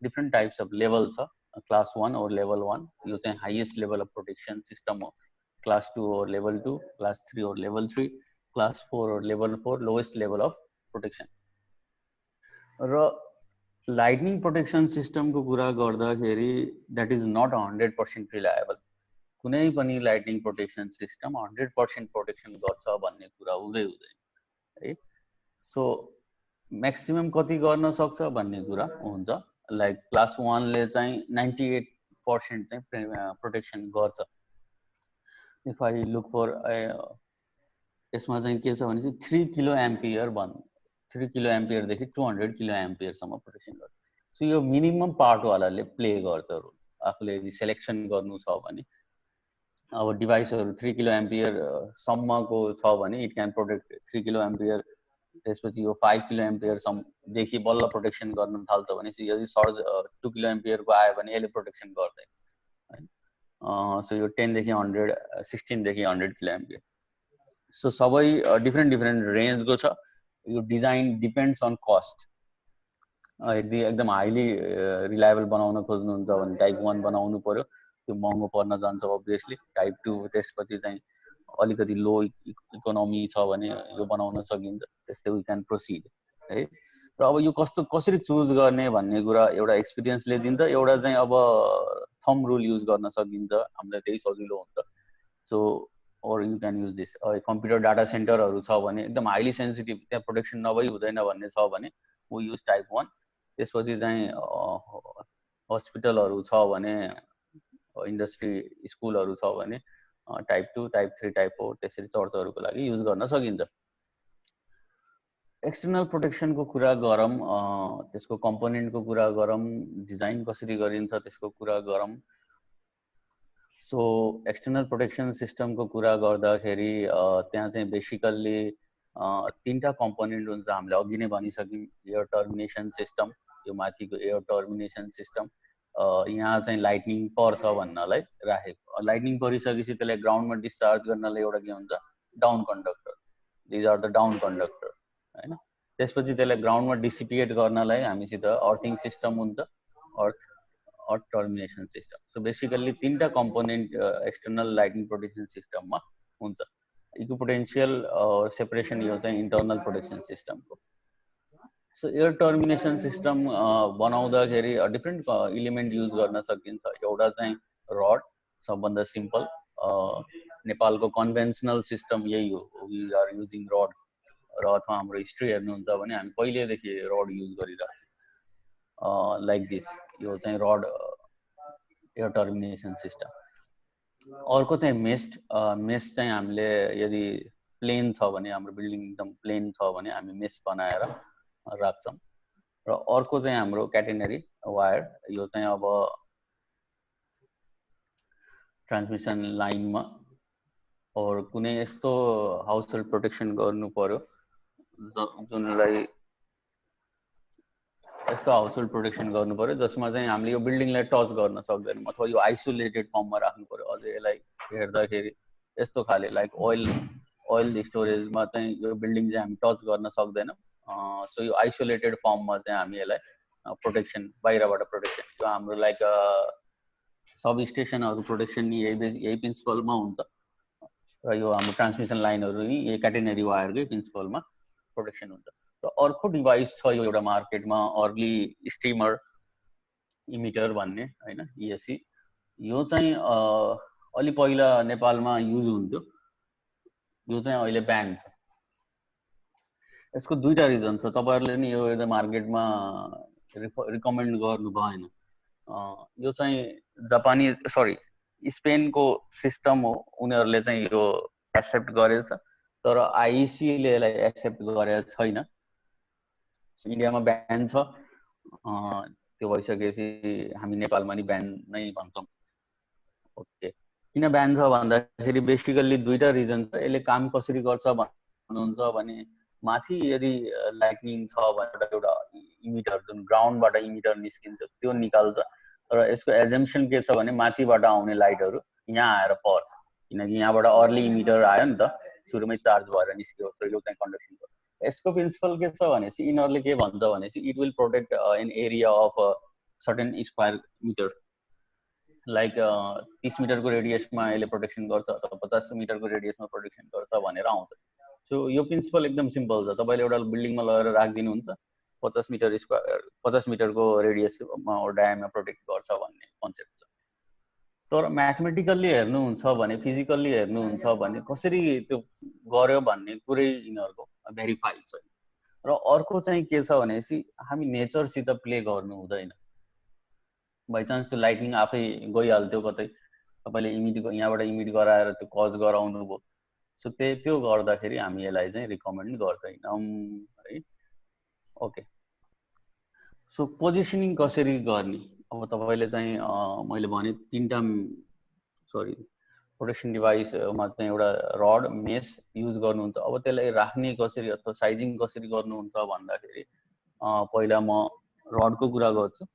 डिफ्रेन्ट टाइप्स अफ लेभल छ। क्लास 1 और लेभल 1, यो चाहिँ highest level of protection system हो। क्लास 2 और लेभल 2, क्लास 3 और लेभल 3, क्लास 4 और level 4 lowest level of protection. र लाइटनिङ प्रोटेक्सन सिस्टमको कुरा गर्दाखेरि द्याट इज नट 100% रिलायबल। कुनै पनि लाइटनिङ प्रोटेक्सन सिस्टम 100% प्रोटेक्सन गर्छ भन्ने कुरा हुँदैन है। सो म्याक्सिमम कति गर्न सक्छ भन्ने कुरा हुन्छ। लाइक क्लास 1 ले चाहिँ 98% चाहिँ प्रोटेक्सन गर्छ। इफ आई लुक फर यसमा चाहिँ के छ भने चाहिँ 3 किलो एम्पियर 3 किलो एम्पियरदेखि 200 किलो एम्पियरसम्म प्रोटेक्सन गर्छ। सो यो मिनिमम पार्टवालाले प्ले गर्छ रोल। आफूले यदि सेलेक्सन गर्नु छ भने अब डिभाइसहरू 3 किलो एम्पियर सम्मको छ भने it can protect 3 kilo ampere. त्यसपछि यो 5 किलो एम्पियरसम्मदेखि बल्ल प्रोटेक्सन गर्न थाल्छ भने यदि सर्ज 2 किलो एम्पियरको आयो भने यसले प्रोटेक्सन गर्दैन हैन। सो यो 10 देखि 100 16 देखि 100 किलो एम्पियर। सो सबै डिफ्रेन्ट रेन्जको छ। यो डिजाइन डिपेन्ड्स अन कस्ट। यदि एकदम हाइली रिलायबल बनाउन खोज्नुहुन्छ भने टाइप 1 बनाउनु पर्यो, त्यो महँगो पर्न जान्छ अब्भियसली। टाइप 2 त्यसपछि चाहिँ अलिकति लो इकोनोमी छ भने यो बनाउन सकिन्छ, त्यस्तै वी क्यान प्रोसिड है। र अब यो कसरी चुज गर्ने भन्ने कुरा एउटा एक्सपिरियन्सले दिन्छ। एउटा चाहिँ अब थम रुल युज गर्न सकिन्छ, हामीलाई त्यही सजिलो हुन्छ। So or you can use this computer data सेन्टरहरू छ भने एकदम हाइली सेन्सिटिभ, त्यहाँ प्रोटेक्सन नभई हुँदैन भन्ने छ भने we use टाइप 1। त्यसपछि चाहिँ हस्पिटलहरू छ भने, इन्डस्ट्री स्कुलहरू छ भने टाइप 2 टाइप 3 टाइप 4 त्यसरी चर्चहरूको लागि युज गर्न सकिन्छ। एक्सटर्नल प्रोटेक्सनको कुरा गरौँ, त्यसको कम्पोनेन्टको कुरा गरौँ, डिजाइन कसरी गरिन्छ त्यसको कुरा गरौँ। सो एक्सटर्नल प्रोटेक्सन सिस्टमको कुरा गर्दाखेरि त्यहाँ चाहिँ बेसिकल्ली 3टा कम्पोनेन्ट हुन्छ। हामीले अघि नै भनिसक्यौँ, एयर टर्मिनेसन सिस्टम, यो माथिको एयर टर्मिनेसन सिस्टम। यहाँ चाहिँ लाइटनिङ पर्छ भन्नलाई राखेको। लाइटनिङ परिसकेपछि त्यसलाई ग्राउन्डमा डिस्चार्ज गर्नलाई एउटा के हुन्छ, down conductor. These are the down conductor हैन। त्यसपछि त्यसलाई ग्राउन्डमा डिसिपिएट गर्नलाई हामीसित अर्थिङ सिस्टम हुन्छ, earth termination system. So basically 3टा कम्पोनेन्ट एक्सटर्नल लाइटिङ प्रोटेक्सन सिस्टममा हुन्छ। इक्विपोटेन्शियल सेपरेसन यो चाहिँ इन्टर्नल प्रोटेक्सन सिस्टमको। सो एयर टर्मिनेसन सिस्टम बनाउँदाखेरि डिफ्रेन्ट इलिमेन्ट युज गर्न सकिन्छ। एउटा चाहिँ रड, सबभन्दा सिम्पल। नेपालको कन्भेन्सनल सिस्टम यही हो, वी आर युजिङ रड। र अथवा हाम्रो हिस्ट्री हेर्नुहुन्छ भने हामी पहिलेदेखि रड युज गरिरहेको छौँ, लाइक दिस। यो चाहिँ रड एयर टर्मिनेसन सिस्टम। अर्को चाहिँ मेस्ट। मेस्ट चाहिँ हामीले यदि प्लेन छ भने, हाम्रो बिल्डिङ एकदम प्लेन छ भने हामी मेस्ट बनाएर राख्छौँ। र अर्को चाहिँ हाम्रो क्याटेनरी वायर। यो चाहिँ अब ट्रान्समिसन लाइनमा और कुनै यस्तो हाउस होल्ड प्रोटेक्सन गर्नु पर्यो जुनलाई यस्तो हाउस होल्ड प्रोटेक्सन गर्नु पर्यो जसमा चाहिँ हामीले यो बिल्डिङलाई टच गर्न सक्दैनौँ, अथवा यो आइसोलेटेड फर्ममा राख्नु पर्यो। अझै यसलाई हेर्दाखेरि यस्तो खाले लाइक ओइल स्टोरेजमा चाहिँ यो बिल्डिङ चाहिँ हामी टच गर्न सक्दैनौँ। सो यो आइसोलेटेड फर्ममा चाहिँ हामी यसलाई प्रोटेक्सन, बाहिरबाट प्रोटेक्सन, यो हाम्रो लाइक सब स्टेसनहरू प्रोटेक्सन यही प्रिन्सिपलमा हुन्छ। र यो हाम्रो ट्रान्समिसन लाइनहरू यही क्याटेनरी वायरकै प्रिन्सिपलमा प्रोटेक्सन हुन्छ। र अर्को डिभाइस छ यो एउटा मार्केटमा, अर्ली स्टिमर इमिटर भन्ने हैन, ESC। यो चाहिँ अलि पहिला नेपालमा युज हुन्थ्यो, यो चाहिँ अहिले ब्यान छ। यसको दुईटा रिजन छ। तपाईहरुले नि यो मार्केटमा रिकमेन्ड गर्नु भएन। यो चाहिँ जापानी स्पेनको सिस्टम हो, उनीहरूले चाहिँ यो एक्सेप्ट गरेछ, तर IEC ले यसलाई एक्सेप्ट गरेको छैन। इन्डियामा ब्यान छ, त्यो भइसकेपछि हामी नेपालमा नि ब्यान नै भन्छौँ। ओके, किन ब्यान छ भन्दाखेरि बेसिकल्ली दुईटा रिजन छ। यसले काम कसरी गर्छ भन्नुहुन्छ भने, माथि यदि लाइटनिङ छ भने एउटा इमिटर, जुन ग्राउन्डबाट इमिटर निस्किन्छ त्यो निकाल्छ। र यसको एजम्पसन के छ भने माथिबाट आउने लाइटहरू यहाँ आएर पर्छ, किनकि यहाँबाट अर्ली इमिटर आयो नि त, सुरुमै चार्ज भएर निस्क्यो, सो यो चाहिँ कन्डक्सन गर्छ। यसको प्रिन्सिपल के छ भनेपछि यिनीहरूले के भन्छ भनेपछि it will protect in area of certain square metre, like 30 मिटरको रेडियसमा यसले प्रोटेक्सन गर्छ अथवा 50 मिटरको रेडियसमा प्रोटेक्सन गर्छ भनेर आउँछ। सो यो प्रिन्सिपल एकदम सिम्पल छ। तपाईँले एउटा बिल्डिङमा लगेर राखिदिनुहुन्छ, 50 मिटरको रेडियसमा डायामा प्रोटेक्ट गर्छ भन्ने कन्सेप्ट छ। तर म्याथमेटिकल्ली हेर्नुहुन्छ भने, फिजिकल्ली हेर्नुहुन्छ भने कसरी त्यो गर्यो भन्ने कुरै यिनीहरूको भेरिफाई छैन। र अर्को चाहिँ के छ भनेपछि हामी नेचरसित प्ले गर्नु हुँदैन। बाइचान्स त्यो लाइटनिङ आफै गइहाल्थ्यो कतै, तपाईँले यहाँबाट इमिट गराएर त्यो कज गराउनु भयो। सो त्यो गर्दाखेरि हामी यसलाई चाहिँ रिकमेन्ड गर्दैनौँ है। ओके, सो पोजिसनिङ कसरी गर्ने? अब तपाईँले चाहिँ मैले भने तीनटा प्रोटेक्सन डिभाइसमा चाहिँ एउटा रड मेस युज गर्नुहुन्छ। अब त्यसलाई राख्ने कसरी अथवा साइजिङ कसरी गर्नुहुन्छ भन्दाखेरि पहिला म रडको कुरा गर्छु।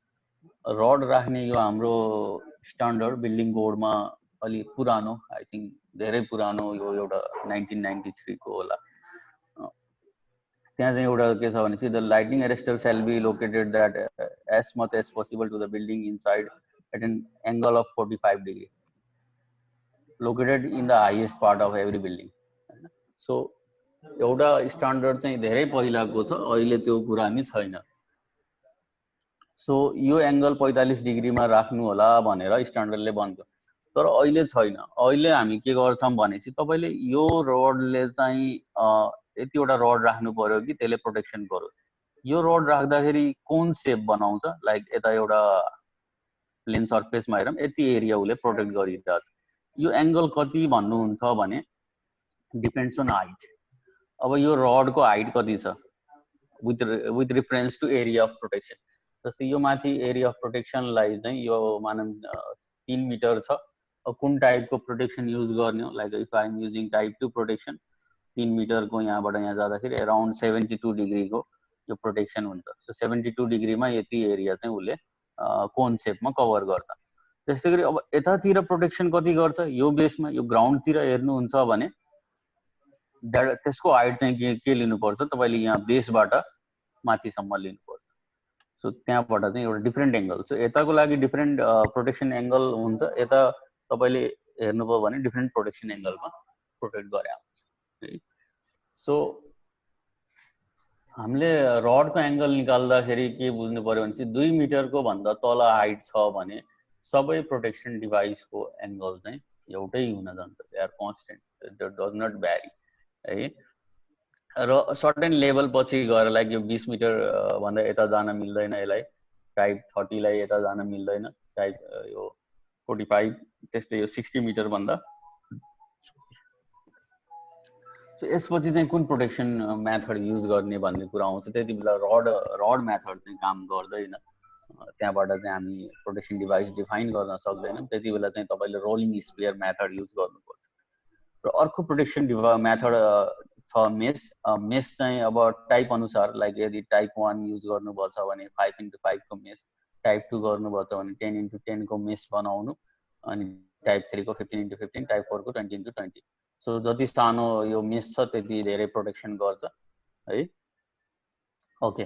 रड राख्ने यो हाम्रो स्ट्यान्डर्ड बिल्डिङ कोडमा अलि पुरानो, आई थिङ्क धेरै पुरानो, यो एउटा 1993 को होला। त्यहाँ चाहिँ एउटा के छ भने चाहिँ the lightning arrester shall be located that as much as possible to the building inside at an angle of 45 degree located in the highest part of every building. So एउटा स्ट्यान्डर्ड चाहिँ धेरै पहिलाको छ, अहिले त्यो कुरा नि छैन। सो यो एङ्गल 45 डिग्रीमा राख्नु होला भनेर स्ट्यान्डर्डले भन्छ, तर अहिले छैन। अहिले हामी के गर्छौँ भनेपछि तपाईँले यो रडले चाहिँ यतिवटा रड राख्नु पर्यो कि त्यसले प्रोटेक्सन गरोस्। यो रड राख्दाखेरि कोन सेप बनाउँछ, लाइक यता एउटा प्लेन सर्फेसमा हेरौँ यति एरिया उसले प्रोटेक्ट गरिरहेको छ। यो एङ्गल कति भन्नुहुन्छ भने डिपेन्ड्स अन हाइट। अब यो रडको हाइट कति छ with reference to area of protection. जस्तै यो माथि एरिया अफ प्रोटेक्सनलाई चाहिँ यो मानौँ 3 मिटर छ। कुन टाइपको प्रोटेक्सन युज गर्ने हो, like if I am using type 2 protection 3 मिटरको यहाँबाट यहाँ जाँदाखेरि अराउन्ड 72 डिग्रीको यो प्रोटेक्सन हुन्छ। सो 72 डिग्रीमा यति एरिया चाहिँ उसले कोन सेपमा कभर गर्छ। त्यस्तै गरी अब यतातिर प्रोटेक्सन कति गर्छ, यो बेसमा यो ग्राउन्डतिर हेर्नुहुन्छ भने त्यसको हाइट चाहिँ के लिनुपर्छ, तपाईँले यहाँ बेसबाट माथिसम्म लिनुपर्छ। सो त्यहाँबाट चाहिँ एउटा डिफ्रेन्ट एङ्गल, सो यताको लागि डिफ्रेन्ट प्रोटेक्सन एङ्गल हुन्छ, यता तपाईँले हेर्नुभयो भने डिफ्रेन्ट प्रोटेक्सन एङ्गलमा प्रोटेक्ट गरे हुन्छ। सो हामीले रडको एङ्गल निकाल्दाखेरि के बुझ्नु पर्यो भने चाहिँ 2 मिटरको भन्दा तल हाइट छ भने सबै प्रोटेक्सन डिभाइसको एङ्गल चाहिँ एउटै हुन जान्छ, they are constant, it does not vary है। र सर्टेन लेभल पछि गएर लाइक यो 20 मिटर भन्दा यता जान मिल्दैन, यसलाई टाइप 30 लाई यता जान मिल्दैन, टाइप यो 45 त्यस्तै यो 60 मिटर भन्दा। सो यसपछि चाहिँ कुन प्रोटेक्सन मेथड युज गर्ने भन्ने कुरा आउँछ। त्यति बेला रड मेथड चाहिँ काम गर्दैन, त्यहाँबाट चाहिँ हामी प्रोटेक्सन डिभाइस डिफाइन गर्न सक्दैनौँ। त्यति बेला चाहिँ तपाईँले रोलिङ स्पियर मेथड युज गर्नुपर्छ। र अर्को प्रोटेक्सन मेथड छ मेस। मेस चाहिँ अब टाइप अनुसार, लाइक यदि टाइप 1 युज गर्नुभएको छ भने 5x5 को मेस, टाइप 2 गर्नुभएको छ भने 10x10 को मेस बनाउनु, अनि टाइप 3 को 15x15, टाइप 4 को 20x20। सो जति सानो यो मेस छ त्यति धेरै प्रोटेक्सन गर्छ है। ओके,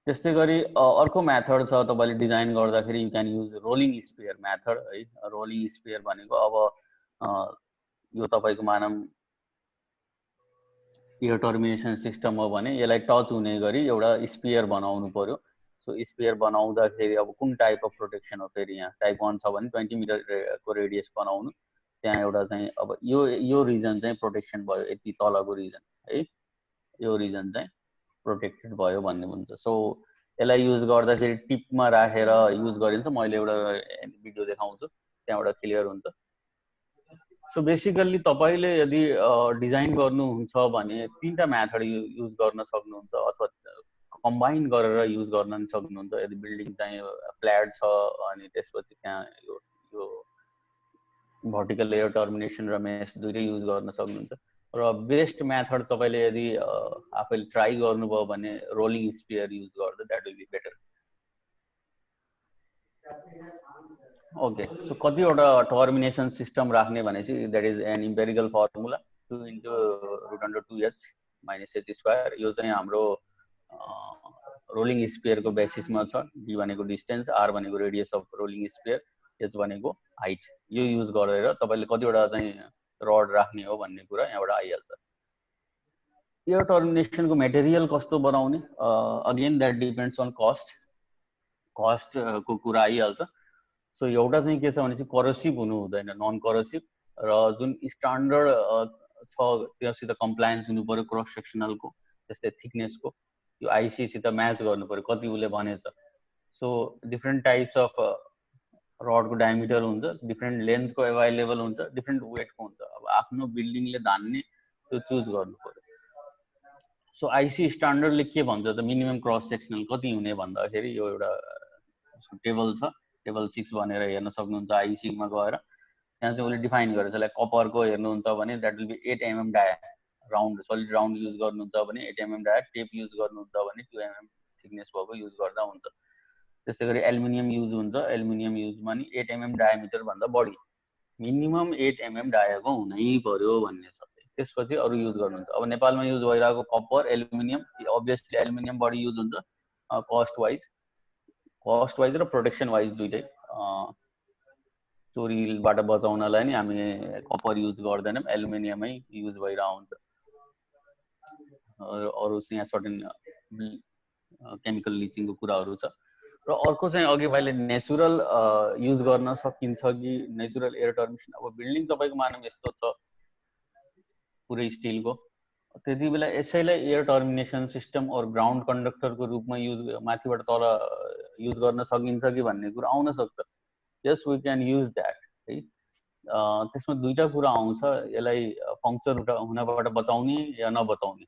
त्यस्तै गरी अर्को मेथड छ तपाईँले डिजाइन गर्दाखेरि you can use rolling sphere method है। रोलिङ स्पियर भनेको अब यो तपाईँको मानौँ एयर टर्मिनेसन सिस्टम हो भने यसलाई टच हुने गरी एउटा स्पियर बनाउनु पर्यो। सो स्पियर बनाउँदाखेरि अब कुन टाइप अफ प्रोटेक्सन हो, फेरि यहाँ टाइप 1 छ भने 20 मिटरको रेडियस बनाउनु, त्यहाँ एउटा चाहिँ अब यो रिजन चाहिँ प्रोटेक्सन भयो, यति तलको रिजन है, यो रिजन चाहिँ प्रोटेक्टेड भयो भन्ने हुन्छ। सो यसलाई युज गर्दाखेरि टिपमा राखेर युज गरिन्छ, मैले एउटा भिडियो देखाउँछु त्यहाँबाट क्लियर हुन्छ। सो बेसिकल्ली तपाईँले यदि डिजाइन गर्नुहुन्छ भने 3टा मेथड युज गर्न सक्नुहुन्छ, अथवा कम्बाइन गरेर युज गर्न पनि सक्नुहुन्छ। यदि बिल्डिङ चाहिँ फ्ल्याट छ अनि त्यसपछि त्यहाँ यो भर्टिकल एयर टर्मिनेसन र मेस दुइटै युज गर्न सक्नुहुन्छ। र बेस्ट मेथड तपाईँले यदि आफैले ट्राई गर्नुभयो भने रोलिङ स्पियर युज गर्दा that will be better. Okay, so कतिवटा टर्मिनेसन सिस्टम राख्ने भनेपछि that is an empirical formula 2 × √2h - h²। यो चाहिँ हाम्रो रोलिङ स्पियरको बेसिसमा छ। डी भनेको डिस्टेन्स, आर भनेको radius of rolling sphere, H भनेको हाइट। यो युज गरेर तपाईँले कतिवटा चाहिँ रड राख्ने हो भन्ने कुरा यहाँबाट आइहाल्छ। एयर टर्मिनेसनको मेटेरियल कस्तो बनाउने, अगेन द्याट डिपेन्ड्स अन कस्टको कुरा आइहाल्छ। सो एउटा चाहिँ के छ भने चाहिँ करोसिभ हुनु हुँदैन, नन करोसिभ, र जुन स्ट्यान्डर्ड छ त्योसित कम्प्लायन्स हुनु पर्यो क्रस सेक्सनलको, त्यस्तै थिकनेसको, यो आइसीसित म्याच गर्नु पर्यो कति उसले भनेछ। सो डिफ्रेन्ट टाइप्स अफ रडको डायमिटर हुन्छ, डिफ्रेन्ट लेन्थको एभाइलेबल हुन्छ, डिफ्रेन्ट वेटको हुन्छ। अब आफ्नो बिल्डिङले धान्ने त्यो चुज गर्नु पर्यो। सो आइसी स्ट्यान्डर्डले के भन्छ त मिनिमम क्रस सेक्सनल कति हुने भन्दाखेरि यो एउटा टेबल छ, टेबल 6 भनेर हेर्न सक्नुहुन्छ आइसीमा गएर। त्यहाँ चाहिँ उसले डिफाइन गरेछ, लाइक कपरको हेर्नुहुन्छ भने that will be 8 mm dia, round solid round use गर्नुहुन्छ भने 8 mm डाया, टेप युज गर्नुहुन्छ भने 2 mm थिकनेस भएको युज गर्दा हुन्छ। त्यसै गरी एल्युमिनियम युज हुन्छ, एल्युमिनियम युजमा नि 8 mm डायामिटर भन्दा बढी मिनिमम 8 mm डायाको हुनै पर्यो भन्ने छ। त्यसपछि अरू युज गर्नुहुन्छ। अब नेपालमा युज भइरहेको कपर, एल्युमिनियम, अभियसली एल्युमिनियम बढी युज हुन्छ कस्ट वाइज र प्रोटेक्सन वाइज दुइटै। चोरीबाट बचाउनलाई नि हामी कपर युज गर्दैनौँ, एल्युमिनियमै युज भइरहेको हुन्छ। अरू चाहिँ यहाँ सर्टेन केमिकल लिचिङको कुराहरू छ। र अर्को चाहिँ अघि मैले नेचुरल युज गर्न सकिन्छ कि नेचुरल एयर टर्मिनेसन। अब बिल्डिङ तपाईँको मानौँ यस्तो छ पुरै स्टिलको, त्यति बेला यसैलाई एयर टर्मिनेसन सिस्टम और ग्राउन्ड कन्डक्टरको रूपमा युज माथिबाट तल युज गर्न सकिन्छ कि भन्ने कुरा आउन सक्छ। यस वी क्यान युज द्याट है। त्यसमा दुईटा कुरा आउँछ, यसलाई पङ्क्चर हुनबाट बचाउने या नबचाउने।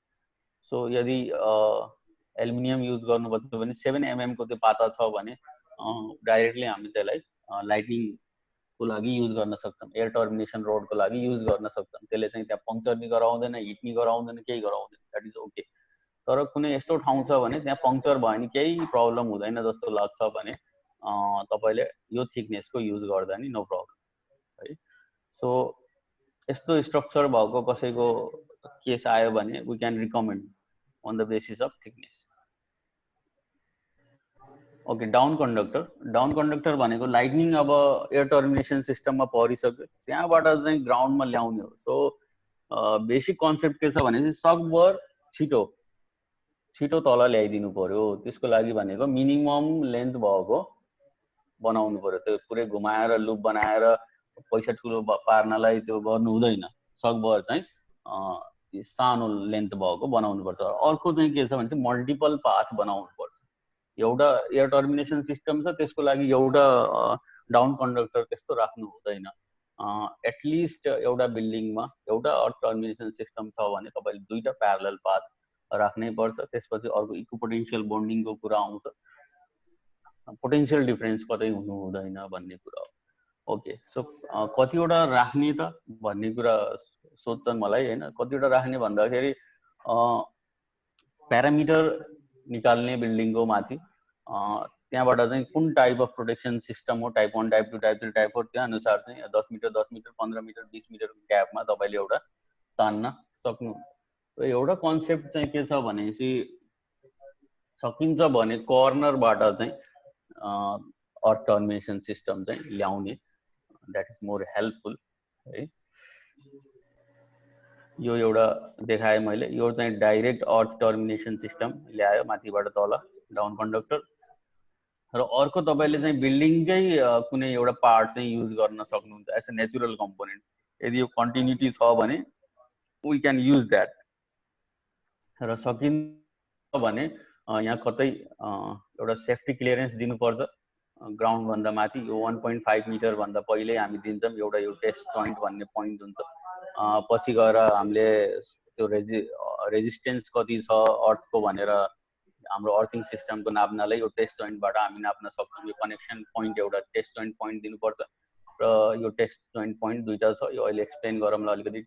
सो यदि एल्युमिनियम युज गर्नुपर्छ भने 7 mm को त्यो पाता छ भने डाइरेक्टली हामी त्यसलाई लाइटनिङको लागि युज गर्न सक्छौँ, एयर टर्मिनेसन रोडको लागि युज गर्न सक्छौँ। त्यसले चाहिँ त्यहाँ पङ्क्चर नि गराउँदैन, हिट नि गराउँदैन, केही गराउँदैन, द्याट इज ओके। तर कुनै यस्तो ठाउँ छ भने त्यहाँ पङ्क्चर भयो भने केही प्रब्लम हुँदैन जस्तो लाग्छ भने तपाईँले यो थिकनेसको युज गर्दा नि नो प्रब्लम है। सो यस्तो स्ट्रक्चर भएको कसैको केस आयो भने we can recommend on the basis of thickness. Okay, down conductor भनेको लाइटनिङ अब एयर टर्मिनेसन सिस्टममा परिसक्यो, त्यहाँबाट चाहिँ ग्राउन्डमा ल्याउने हो। सो बेसिक कन्सेप्ट के छ भने चाहिँ सकभर छिटो तल ल्याइदिनु पर्यो। त्यसको लागि भनेको मिनिमम लेन्थ भएको बनाउनु पर्यो। त्यो पुरै घुमाएर लुप बनाएर पैसा ठुलो पार्नलाई त्यो गर्नु हुँदैन। सकभर चाहिँ सानो लेन्थ भएको बनाउनु पर्छ। अर्को चाहिँ के छ भने चाहिँ मल्टिपल पाथ बनाउनु पर्छ। एउटा एयर टर्मिनेसन सिस्टम छ, त्यसको लागि एउटा डाउन कन्डक्टर त्यस्तो राख्नु हुँदैन। एटलिस्ट एउटा बिल्डिङमा एउटा अर्थ टर्मिनेसन सिस्टम छ भने तपाईँले दुईटा प्यारलल पाथ राख्नै पर्छ। त्यसपछि अर्को इक्विपोटेन्शियल बोन्डिङको कुरा आउँछ, पोटेन्शियल डिफरेन्स कतै हुनु हुँदैन भन्ने कुरा हो। ओके, सो कतिवटा राख्ने त भन्ने कुरा सोध्छन् मलाई होइन। कतिवटा राख्ने भन्दाखेरि प्यारामिटर निकाल्ने बिल्डिङको माथि, त्यहाँबाट चाहिँ कुन टाइप अफ प्रोटेक्सन सिस्टम हो, टाइप 1, टाइप 2, टाइप 3, टाइप 4, त्यो अनुसार चाहिँ 10 मिटर, 10 मिटर, 15 मिटर, 20 मिटरको ग्यापमा तपाईँले एउटा तान्न सक्नुहुन्छ। र एउटा कन्सेप्ट चाहिँ के छ भनेपछि सकिन्छ भने कर्नरबाट चाहिँ अर्थ टर्मिनेसन सिस्टम चाहिँ ल्याउने, द्याट इज मोर हेल्पफुल है। यो एउटा देखाएँ मैले, यो चाहिँ डाइरेक्ट अर्थ टर्मिनेसन सिस्टम ल्यायो माथिबाट तल डाउन कन्डक्टर। र अर्को तपाईँले चाहिँ बिल्डिङकै कुनै एउटा पार्ट चाहिँ युज गर्न सक्नुहुन्छ एज अ नेचुरल कम्पोनेन्ट। यदि यो कन्टिन्युटी छ भने वी क्यान युज द्याट। र सकिन्छ भने यहाँ कतै एउटा सेफ्टी क्लियरेन्स दिनुपर्छ ग्राउन्डभन्दा माथि। यो 1.5 मिटर भन्दा पहिल्यै हामी दिन्छौँ एउटा यो टेस्ट जोइन्ट भन्ने पोइन्ट हुन्छ। पछि गएर हामीले त्यो रेजिस्टेन्स कति छ अर्थको भनेर हाम्रो अर्थिङ सिस्टमको नाप्नलाई यो टेस्ट जोइन्टबाट हामी नाप्न सक्छौँ। यो कनेक्सन पोइन्ट एउटा टेस्ट जोइन्ट पोइन्ट दिनुपर्छ र यो टेस्ट जोइन्ट पोइन्ट दुईटा छ। यो अहिले एक्सप्लेन गरौँला अलिकति।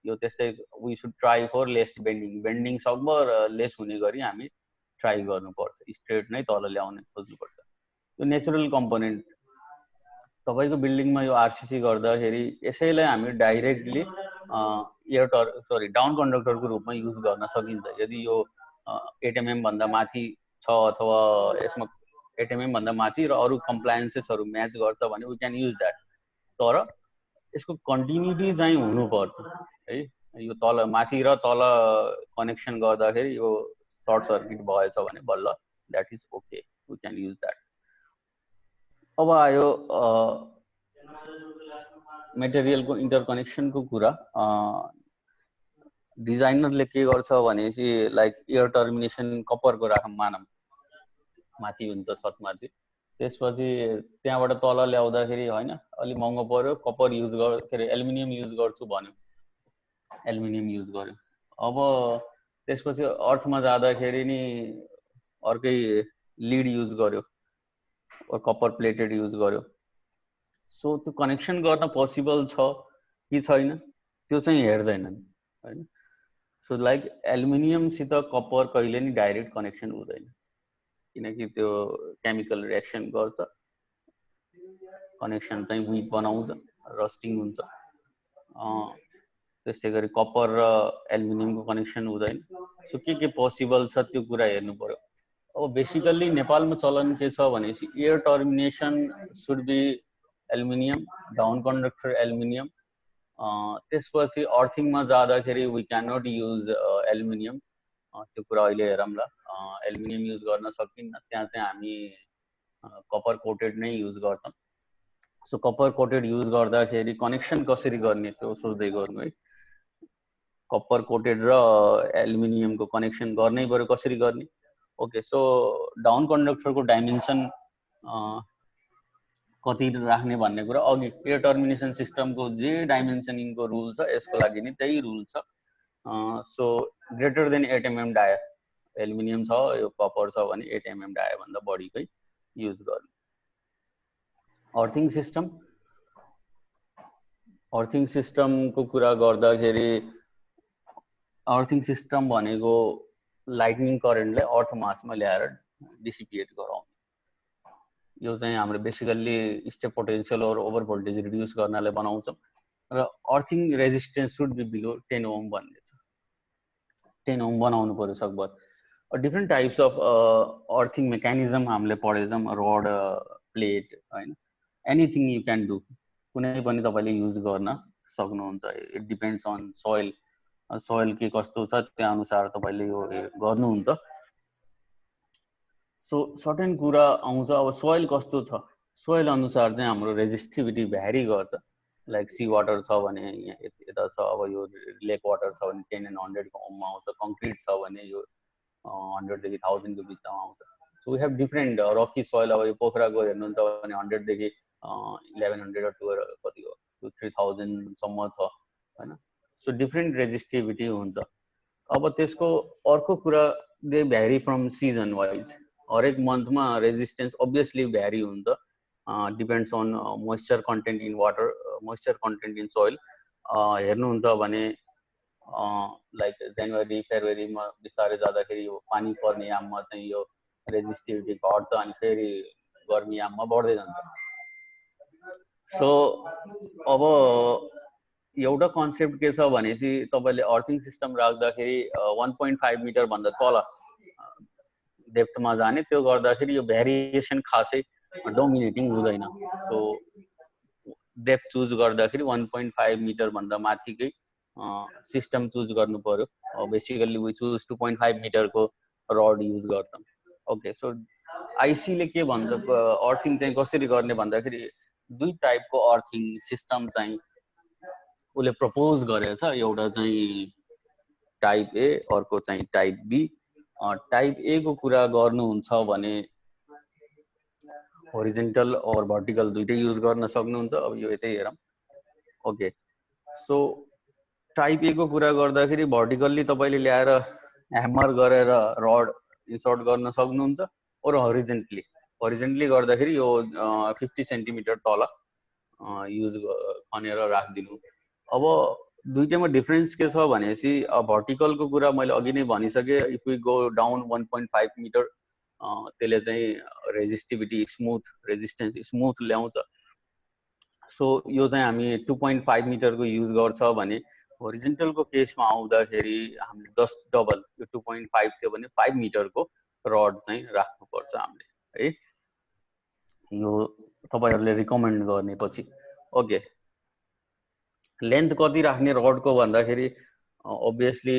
यो त्यस्तै we should try for less bending सकभर लेस हुने गरी हामी ट्राई गर्नुपर्छ, स्ट्रेट नै तल ल्याउने खोज्नुपर्छ। यो नेचुरल कम्पोनेन्ट तपाईँको बिल्डिङमा यो आरसिसी गर्दाखेरि यसैलाई हामी डाइरेक्टली डाउन कन्डक्टरको रूपमा युज गर्न सकिन्छ। यदि यो 8 mm भन्दा माथि छ अथवा यसमा 8 mm भन्दा माथि र अरू कम्प्लायन्सेसहरू म्याच गर्छ भने वी क्यान युज द्याट। तर यसको कन्टिन्युटी चाहिँ हुनुपर्छ है। यो तल माथि र तल कनेक्सन गर्दाखेरि यो सर्ट सर्किट भएछ भने बल्ल that is okay, we can use that. अब आयो मेटेरियलको इन्टरकनेक्सनको कुरा। डिजाइनरले के गर्छ भनेपछि लाइक एयर टर्मिनेसन कपरको राखौँ मानौँ, माथि हुन्छ छतमाथि, त्यसपछि त्यहाँबाट तल ल्याउँदाखेरि हैन अलि महँगो पर्यो, कपर युज के अरे एल्युमिनियम युज गर्छु भन्यो, एल्युमिनियम युज गर्यो। अब त्यसपछि अर्थमा जाँदाखेरि नि अर्कै लिड युज गर्यो, कपर प्लेटेड युज गर्यो। सो त्यो कनेक्सन गर्न पोसिबल छ कि छैन त्यो चाहिँ हेर्दैनन् हैन। सो लाइक एल्युमिनियमसित कपर कहिले नि डाइरेक्ट कनेक्सन हुँदैन, किनकि त्यो केमिकल रिएक्सन गर्छ, कनेक्सन चाहिँ विक बनाउँछ, रस्टिङ हुन्छ। त्यस्तै गरी कपर र एल्युमिनियमको कनेक्सन हुँदैन। सो के पोसिबल छ त्यो कुरा हेर्नु पर्यो। अब बेसिकल्ली नेपालमा चलन के छ भनेपछि air termination should be aluminium, down conductor aluminium. त्यसपछि अर्थिङमा जाँदाखेरि we can not use aluminium, त्यो कुरा अहिले हेरौँला। एल्युमिनियम युज गर्न सकिन्न, त्यहाँ चाहिँ हामी कपर कोटेड नै युज गर्छौँ। सो कपर कोटेड युज गर्दाखेरि कनेक्सन कसरी गर्ने त्यो सोच्दै गर्नु है। कपर कोटेड र एल्युमिनियमको कनेक्सन गर्नै पर्यो, कसरी गर्ने? ओके, सो डाउन कन्डक्टरको डाइमेन्सन कति राख्ने भन्ने कुरा अघि एयर टर्मिनेसन सिस्टमको जे डाइमेन्सनिङको रुल छ यसको लागि नि त्यही रुल छ। So greater than 8 mm dia, aluminium छ यो कपर छ भने 8 mm डाया भन्दा बढीकै युज गर्नु। अर्थिङ सिस्टम, अर्थिङ सिस्टमको कुरा गर्दाखेरि अर्थिङ सिस्टम भनेको लाइटनिङ करेन्टलाई अर्थ मासमा ल्याएर डिसिपिएट गराउने। यो चाहिँ हाम्रो बेसिकल्ली स्टेप पोटेन्शियल और ओभर भोल्टेज रिड्युस गर्नलाई बनाउँछौँ र earthing resistance should be below 10 ohm भन्ने छ। 10 ओम बनाउनु पर्यो सकभर। Different types of earthing mechanism हामीले पढेछौँ, रड, प्लेट हैन, एनिथिङ यु क्यान डु, कुनै पनि तपाईँले युज गर्न सक्नुहुन्छ। It depends on soil, soil के कस्तो छ त्यो अनुसार तपाईँले यो गर्नुहुन्छ। सो सर्टेन कुरा आउँछ, अब सोइल कस्तो छ, सोइल अनुसार चाहिँ हाम्रो रेजिस्टिभिटी भ्यारी गर्छ। लाइक सी वाटर छ भने यता छ, अब यो लेक वाटर छ भने 10 and 100 को ओममा आउँछ, कङ्क्रिट छ भने यो 100 देखि 1000 को बिचमा आउँछ। So we have different rocky soil, अब यो पोखराको हेर्नुहुन्छ भने 100 देखि 1100 or 12 कति हो 3000 सम्म छ हैन। सो डिफ्रेन्ट रेजिस्टिभिटी हुन्छ। अब त्यसको अर्को कुरा they vary from season wise, हरेक मन्थमा रेजिस्टेन्स अभियसली भ्यारी हुन्छ, depends on moisture content in water, moisture content in soil. हेर्नुहुन्छ भने लाइक जनवरी फेब्रुअरीमा बिस्तारै जाँदाखेरि यो पानी पर्ने याममा चाहिँ यो रेजिस्टिभिटी घट्छ अनि फेरि गर्मी याममा बढ्दै जान्छ। सो अब एउटा कन्सेप्ट के छ भनेपछि तपाईँले अर्थिङ सिस्टम राख्दाखेरि 1.5 मिटर भन्दा तल डेप्थमा जाने, त्यो गर्दाखेरि यो भेरिएसन खासै डोमिनेटिङ हुँदैन। सो डेप्थ चुज गर्दाखेरि 1.5 मिटर भन्दा माथिकै सिस्टम चुज गर्नु पर्यो। बेसिकल्ली वी चुज 2.5 मिटरको रड युज गर्छौँ। ओके, सो आइसीले के भन्छ अर्थिङ चाहिँ कसरी गर्ने भन्दाखेरि दुई टाइपको अर्थिङ सिस्टम चाहिँ उसले प्रपोज गरेछ, एउटा चाहिँ टाइप ए, अर्को चाहिँ टाइप बी। टाइप ए को कुरा गर्नुहुन्छ भने होरिजेन्टल और भर्टिकल दुइटै युज गर्न सक्नुहुन्छ। अब यो यतै हेरौँ। ओके, सो टाइप ए को कुरा गर्दाखेरि भर्टिकल्ली तपाईँले ल्याएर ह्यामर गरेर रड इन्सर्ट गर्न सक्नुहुन्छ, और हरिजेन्टली गर्दाखेरि यो 50 सेन्टिमिटर तल युज खनेर राखिदिनु। अब दुईटैमा डिफरेन्स के छ भनेपछि भर्टिकलको कुरा मैले अघि नै भनिसकेँ। If we go down 1.5 metre त्यसले चाहिँ रेजिस्टिभिटी स्मुथ, रेजिस्टेन्स स्मुथ ल्याउँछ। सो यो चाहिँ हामी 2.5 मिटरको युज गर्छ भने होरिजेन्टलको केसमा आउँदाखेरि हामीले जस्ट डबल, यो 2.5 थियो भने 5 मिटरको रड चाहिँ राख्नुपर्छ हामीले है। यो तपाईहरुले रिकमेन्ड गर्ने पछि। ओके, लेन्थ कति राख्ने रडको भन्दाखेरि अभियसली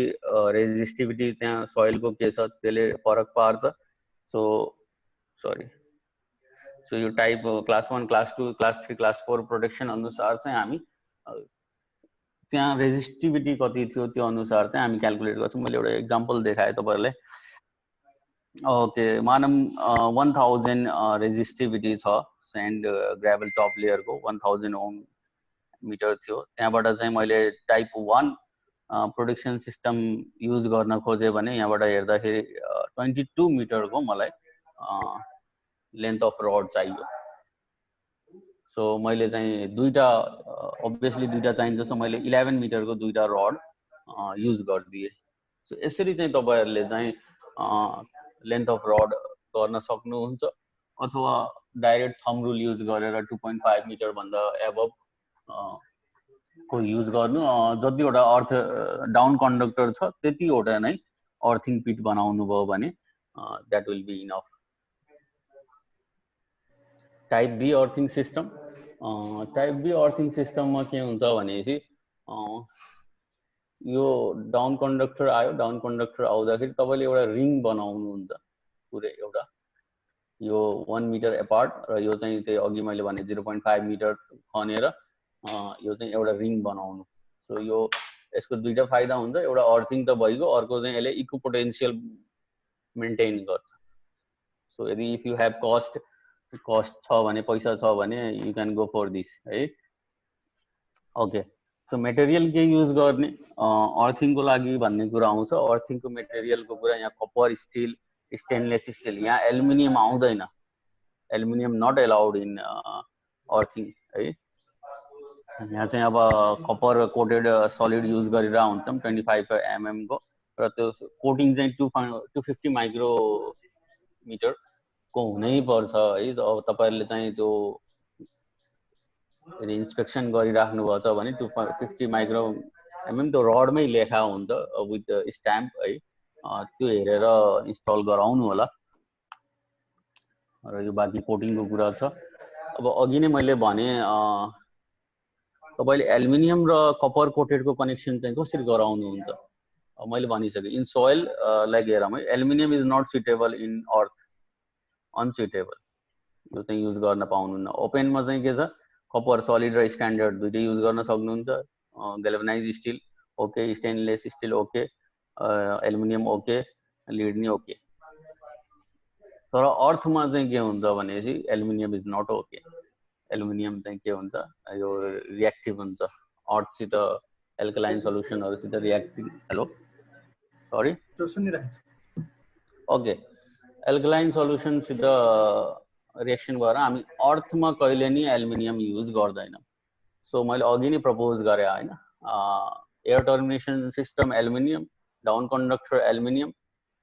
रेजिस्टिभिटी त्यहाँ सोइलको के छ त्यसले फरक पार्छ। सो सरी, सो यो type class 1, class 2, class 3, class 4 protection अनुसार चाहिँ हामी त्यहाँ रेजिस्टिभिटी कति थियो त्यो अनुसार चाहिँ हामी क्याल्कुलेट गर्छौँ। मैले एउटा एक्जाम्पल देखाएँ तपाईहरुलाई। ओके मानम 1000 रेजिस्टिभिटी छ एन्ड ग्राभल टप लेयरको 1000 ओम मिटर थियो। त्यहाँबाट चाहिँ मैले टाइप 1 प्रोडक्सन सिस्टम युज गर्न खोजेँ भने यहाँबाट हेर्दाखेरि 22 मिटरको मलाई लेन्थ अफ रड चाहियो। सो मैले चाहिँ दुईटा अभियसली दुईटा चाहिन्छ, सो मैले 11 मिटरको दुईटा रड युज गरिदिएँ। सो यसरी चाहिँ तपाईहरुले चाहिँ लेन्थ अफ रड गर्न सक्नुहुन्छ अथवा डाइरेक्ट थम्ब रुल युज गरेर 2.5 मिटर भन्दा एबभ को युज गर्नु। जतिवटा अर्थ डाउन कन्डक्टर छ त्यतिवटा नै अर्थिङ पिट बनाउनु भयो भने that will be enough. Type B earthing system, type B earthing सिस्टममा के हुन्छ भनेपछि यो डाउन कन्डक्टर आयो, डाउन कन्डक्टर आउँदाखेरि तपाईले एउटा रिङ बनाउनुहुन्छ पुरै एउटा यो 1 मिटर एपार्ट र यो चाहिँ त्यही अघि मैले भने 0.5 मिटर खनेर यो चाहिँ एउटा रिङ बनाउनु। सो यो यसको दुईटा फाइदा हुन्छ, एउटा अर्थिङ त भइगयो, अर्को चाहिँ यसले इको पोटेन्शियल मेन्टेन गर्छ। सो यदि इफ यु हेभ कस्ट छ भने, पैसा छ भने you can go for this है। ओके, सो मेटेरियल के युज गर्ने अर्थिङको लागि भन्ने कुरा आउँछ। अर्थिङको मेटेरियलको कुरा यहाँ कपर, स्टिल, स्टेनलेस स्टिल, यहाँ एल्युमिनियम आउँदैन। Aluminium not allowed in earthing है। यहाँ चाहिँ अब कपर कोटेड सलिड युज गरेर हुन्छौँ 25 mm को, र त्यो कोटिङ चाहिँ 250 माइक्रोमिटर को हुनै पर्छ है। अब तपाईहरुले चाहिँ त्यो यदि इन्स्पेक्सन गरिराख्नु भएको छ भने 250 माइक्रो mm त्यो रडमै लेखा हुन्छ विथ स्ट्याम्प है, त्यो हेरेर इन्स्टल गराउनु होला। र यो बाँकी कोटिङको कुरा छ। अब अघि नै मैले भने तपाईले एल्युमिनियम र कपर कोटेडको कनेक्सन चाहिँ कसरी गराउनुहुन्छ मैले भनिसके। इन सोइल लाइक हेरौँ है, aluminium is not suitable in earth, unsuitable, यो चाहिँ युज गर्न पाउनुहुन्न। ओपनमा चाहिँ के छ, कपर सलिड र स्ट्यान्डर्ड दुईटै युज गर्न सक्नुहुन्छ। Galvanise steel okay, stainless steel okay, aluminium okay, lead नि ओके। तर अर्थमा चाहिँ के हुन्छ भनेपछि aluminium is not okay. Aluminium चाहिँ के हुन्छ, यो रिएक्टिभ हुन्छ अर्थसित, एल्कलाइन सल्युसनहरुसित reactive. Hello sorry okay, alkaline सल्युसनसित रिएक्सन गरेर हामी अर्थमा कहिले नि एल्युमिनियम युज गर्दैनौँ। सो मैले अघि नै प्रपोज गरे हैन, air termination system aluminium, down conductor aluminium,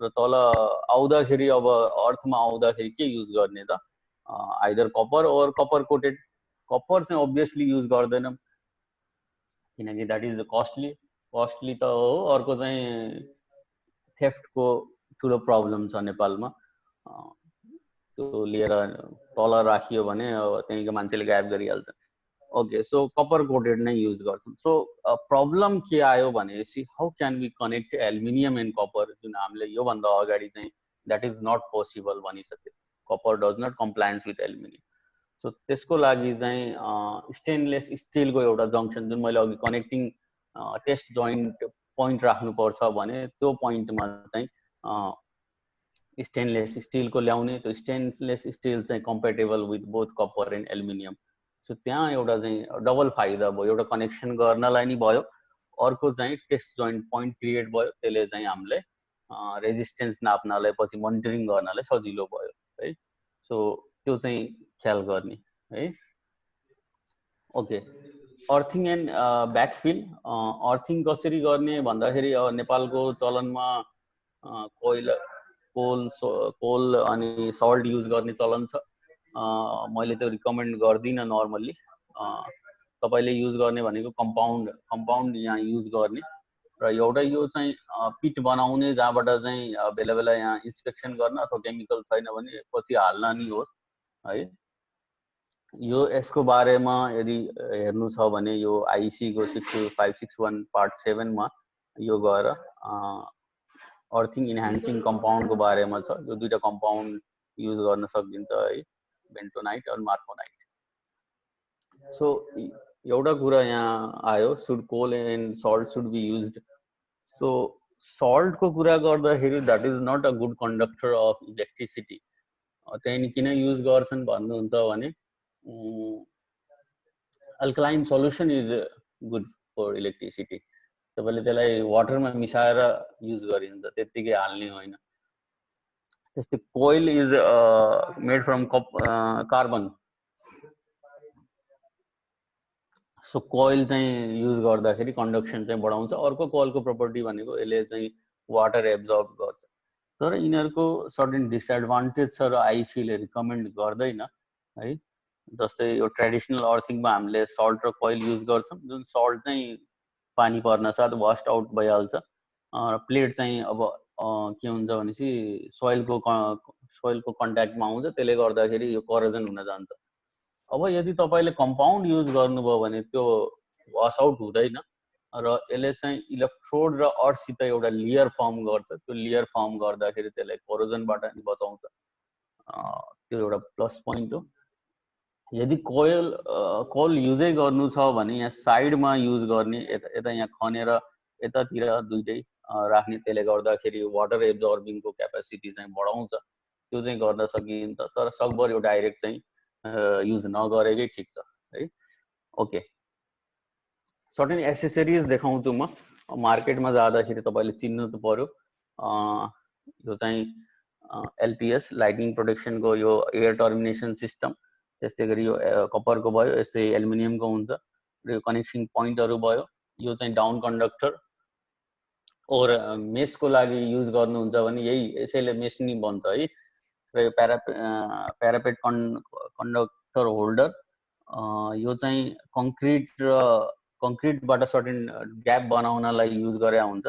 र तल आउँदाखेरि अब अर्थमा आउँदाखेरि के युज गर्ने त, आइदर कपर और कपर कोटेड। कपर चाहिँ अभियसली युज गर्दैनौँ किनकि द्याट इज कस्टली, कस्टली त हो, अर्को चाहिँ थेफ्टको ठुलो प्रब्लम छ नेपालमा। त्यो लिएर तल राखियो भने त्यहीँको मान्छेले गायब गरिहाल्छ। ओके, सो कपर कोटेड नै युज गर्छौँ। सो प्रब्लम के आयो भनेपछि how can we connect aluminium and copper, जुन हामीले योभन्दा अगाडि चाहिँ द्याट इज नट पोसिबल भनिसक्यो। Copper does not compliance with aluminium. So त्यसको लागि चाहिँ स्टेनलेस स्टिलको एउटा जङ्सन, जुन मैले अघि कनेक्टिङ टेस्ट जोइन्ट पोइन्ट राख्नुपर्छ भने त्यो पोइन्टमा चाहिँ स्टेनलेस स्टिलको ल्याउने। त्यो स्टेनलेस स्टिल चाहिँ compatible with both copper and aluminium. So त्यहाँ एउटा चाहिँ डबल फाइदा भयो, एउटा कनेक्सन गर्नलाई नि भयो, अर्को चाहिँ टेस्ट जोइन्ट पोइन्ट क्रिएट भयो। त्यसले चाहिँ हामीले रेजिस्टेन्स नाप्नलाई, पछि मोनिटरिङ गर्नलाई सजिलो भयो है। सो त्यो चाहिँ ख्याल गर्ने है। Okay, earthing and backfill. Earthing कसरी गर्ने भन्दाखेरि नेपालको चलनमा कोल अनि सल्ट युज गर्ने चलन छ। मैले त्यो रिकमेन्ड गर्दिनँ नर्मल्ली। तपाईले युज गर्ने भनेको कम्पाउन्ड यहाँ युज गर्ने, र एउटा यो चाहिँ पिट बनाउने जहाँबाट चाहिँ बेला बेला यहाँ इन्स्पेक्सन गर्न अथवा केमिकल छैन भने पछि हाल्न नि होस् है। यो यसको बारेमा यदि हेर्नु छ भने यो आइसी को 62561 पार्ट 7 मा यो गएर अर्थिङ इन्हान्सिङ कम्पाउन्डको बारेमा छ। यो दुईटा कम्पाउन्ड युज गर्न सकिन्छ है, बेन्टोनाइट और मार्कोनाइट। सो एउटा कुरा यहाँ आयो, should coal and salt should be used. So salt को कुरा गर्दाखेरि that is not a good conductor of electricity. त्यहाँदेखि किन युज गर्छन् भन्नुहुन्छ भने alkaline solution is good for electricity. तपाईँले त्यसलाई वाटरमा मिसाएर युज गरिन्छ, त्यत्तिकै हाल्ने होइन। त्यस्तै coil is made from carbon. So coil चाहिँ युज गर्दाखेरि कन्डक्सन चाहिँ बढाउँछ। अर्को कोइलको प्रपर्टी भनेको यसले चाहिँ वाटर एब्जर्ब गर्छ। तर यिनीहरूको सर्टेन डिसएडभान्टेज छ र आइसीले रिकमेन्ड गर्दैन है। जस्तै यो ट्रेडिसनल अर्थिङमा हामीले सल्ट र कोइल युज गर्छौँ, जुन सल्ट चाहिँ पानी पर्न साथ वास्ट आउट भइहाल्छ। प्लेट चाहिँ अब के हुन्छ भनेपछि सोइलको कन्ट्याक्टमा आउँछ, त्यसले गर्दाखेरि यो करोजन हुन जान्छ। अब यदि तपाईँले कम्पाउन्ड युज गर्नुभयो भने त्यो वास आउट हुँदैन र यसले चाहिँ इलेक्ट्रोड र अर्थसित एउटा लेयर फर्म गर्छ। त्यो लेयर फर्म गर्दाखेरि त्यसलाई कोरोजनबाट नि बचाउँछ। त्यो एउटा प्लस पोइन्ट हो। यदि कोइल युजै गर्नु छ भने यहाँ साइडमा युज गर्ने, यता यहाँ खनेर यतातिर दुइटै राख्ने, त्यसले गर्दाखेरि वाटर एब्जर्बिङको क्यापेसिटी चाहिँ बढाउँछ। त्यो चाहिँ गर्न सकिन्छ, तर सकभर यो डाइरेक्ट चाहिँ युज नगरेकै ठिक छ है। ओके, सर्टेन एसेसरिज देखाउँछु म। मार्केटमा जाँदाखेरि तपाईँले चिन्नु त पर्यो। यो चाहिँ एलपिएस लाइटनिङ प्रोटेक्सनको यो एयर टर्मिनेसन सिस्टम, त्यस्तै गरी यो कपरको भयो, यस्तै एल्युमिनियमको हुन्छ र यो कनेक्सन पोइन्टहरू भयो। यो चाहिँ डाउन कन्डक्टर और मेसको लागि युज गर्नुहुन्छ भने यही यसैले मेस नि भन्छ है। र यो प्यारापेट कन्डक्टर होल्डर, यो चाहिँ कङ्क्रिटबाट सर्टेन ग्याप बनाउनलाई युज गरे हुन्छ।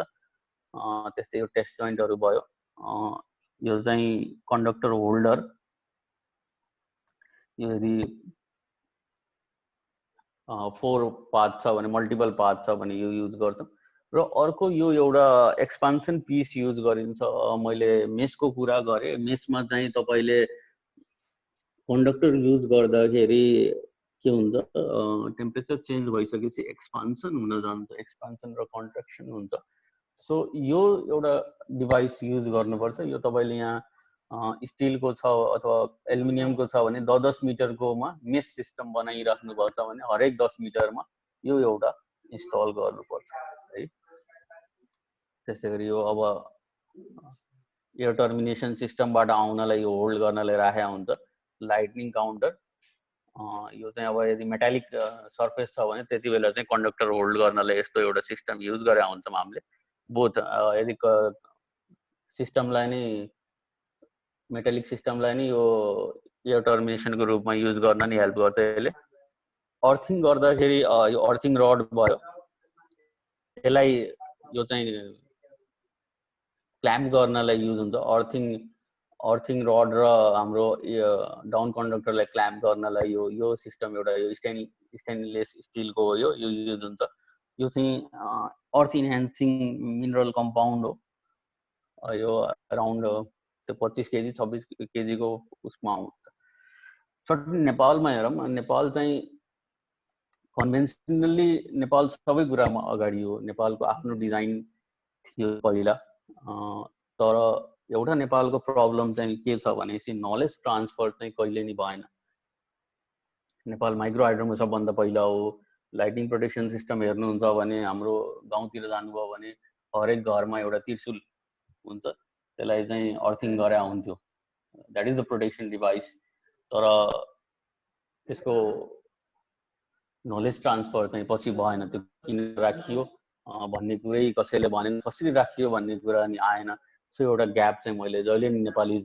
त्यस्तै यो टेस्ट जोइन्टहरू भयो। यो चाहिँ कन्डक्टर होल्डर, यदि 4 पाथ छ भने, मल्टिपल पाथ छ भने यो युज गर्छ। र अर्को यो एउटा एक्सपान्सन पिस युज गरिन्छ। मैले मेसको कुरा गरेँ, मेसमा चाहिँ तपाईँले कन्डक्टर युज गर्दाखेरि के हुन्छ, टेम्परेचर चेन्ज भइसकेपछि एक्सपान्सन हुन जान्छ, एक्सपान्सन र कन्ट्र्याक्सन हुन्छ। सो यो एउटा डिभाइस युज गर्नुपर्छ। यो तपाईँले यहाँ स्टिलको छ अथवा एल्युमिनियमको छ भने 10 मिटरकोमा मेस सिस्टम बनाइराख्नुपर्छ भने हरेक 10 मिटरमा यो एउटा इन्स्टल गर्नुपर्छ है। त्यसै गरी यो अब एयर टर्मिनेसन सिस्टमबाट आउनलाई यो होल्ड गर्नलाई राखेको हुन्छ लाइटनिङ काउन्टर। यो चाहिँ अब यदि मेटालिक सर्फेस छ भने त्यति बेला चाहिँ कन्डक्टर होल्ड गर्नलाई यस्तो एउटा सिस्टम युज गरे हुन्छौँ हामीले। बोथ यदि सिस्टमलाई नै मेटालिक सिस्टमलाई नै यो एयर टर्मिनेसनको रूपमा युज गर्न नि हेल्प गर्छ यसले। अर्थिङ गर्दाखेरि यो अर्थिङ रड भयो, यसलाई यो चाहिँ क्ल्याम्प गर्नलाई युज हुन्छ। अर्थिङ रड र हाम्रो डाउन कन्डक्टरलाई क्ल्याम्प गर्नलाई यो सिस्टम एउटा यो स्टेनलेस स्टिलको हो, यो युज हुन्छ। यो चाहिँ अर्थ इन्हान्सिङ मिनरल कम्पाउन्ड हो। यो अराउन्ड 25 केजी 26 केजीको उसमा आउँछ। सर्टेन नेपालमा हेरौँ, नेपाल चाहिँ कन्भेन्सनली नेपाल सबै कुरामा अगाडि हो। नेपालको आफ्नो डिजाइन थियो पहिला, तर एउटा नेपालको प्रब्लम चाहिँ के छ भनेपछि नलेज ट्रान्सफर चाहिँ कहिले नि भएन। नेपाल माइक्रो हाइड्रोमा सबभन्दा पहिला हो। लाइटिङ प्रोटेक्सन सिस्टम हेर्नुहुन्छ भने हाम्रो गाउँतिर जानुभयो भने हरेक घरमा एउटा त्रिशुल हुन्छ, त्यसलाई चाहिँ अर्थिङ गरे हुन्थ्यो। That is the protection device. तर त्यसको नलेज ट्रान्सफर चाहिँ पछि भएन। त्यो किन राखियो भन्ने कुरै कसैले भनेन, कसरी राखियो भन्ने कुरा नि आएन। सो एउटा ग्याप चाहिँ मैले जहिले नि नेपाली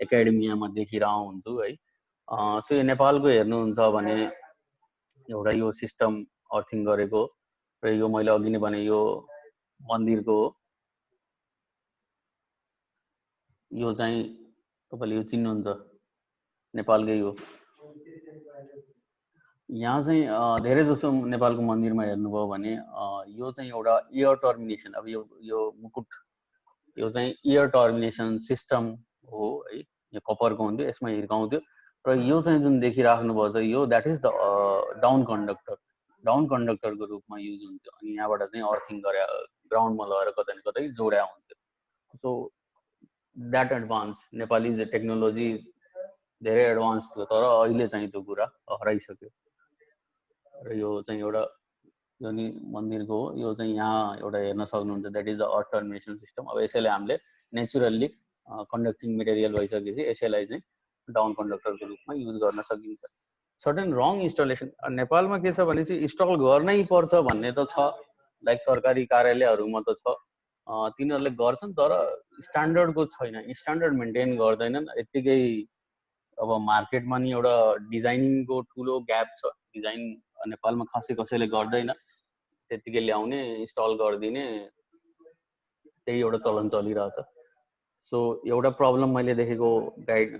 एकाडेमियामा देखिरहेको हुन्छु है। सो यो नेपालको हेर्नुहुन्छ भने एउटा यो सिस्टम अर्थिङ गरेको र यो मैले अघि नै भने यो मन्दिरको हो। यो चाहिँ तपाईँले यो चिन्नुहुन्छ, नेपालकै हो। यहाँ चाहिँ धेरै जसो नेपालको मन्दिरमा हेर्नुभयो भने यो चाहिँ एउटा एयर टर्मिनेसन, अब यो मुकुट यो चाहिँ एयर टर्मिनेसन सिस्टम हो है। यो कपरको हुन्थ्यो, यसमा हिर्काउँथ्यो र यो चाहिँ जुन देखिराख्नुभएको छ यो that is the down conductor, down कन्डक्टरको रूपमा युज हुन्थ्यो। अनि यहाँबाट चाहिँ अर्थिङ ग्राउन्डमा लगेर कतै न कतै जोड्या हुन्थ्यो। So that advance Nepali technology धेरै एडभान्स थियो, तर अहिले चाहिँ त्यो कुरा हराइसक्यो। र यो चाहिँ एउटा यो नि मन्दिरको हो, यो चाहिँ यहाँ एउटा हेर्न सक्नुहुन्छ, that is the earth termination system. अब यसैले हामीले नेचुरल्ली कन्डक्टिङ मेटेरियल भइसकेपछि यसैलाई चाहिँ डाउन कन्डक्टरको रूपमा युज गर्न सकिन्छ। सर्टेन रङ इन्स्टलेसन नेपालमा के छ भने चाहिँ इन्स्टल गर्नै पर्छ भन्ने त छ, लाइक सरकारी कार्यालयहरूमा त छ, तिनीहरूले गर्छन्, तर स्ट्यान्डर्डको छैन, स्ट्यान्डर्ड मेन्टेन गर्दैनन्। यत्तिकै अब मार्केटमा नि एउटा डिजाइनिङको ठुलो ग्याप छ, डिजाइन नेपालमा खासै कसैले गर्दैन, त्यतिकै ल्याउने इन्स्टल गरिदिने त्यही एउटा चलन चलिरहेछ। सो एउटा प्रब्लम मैले देखेको गाइड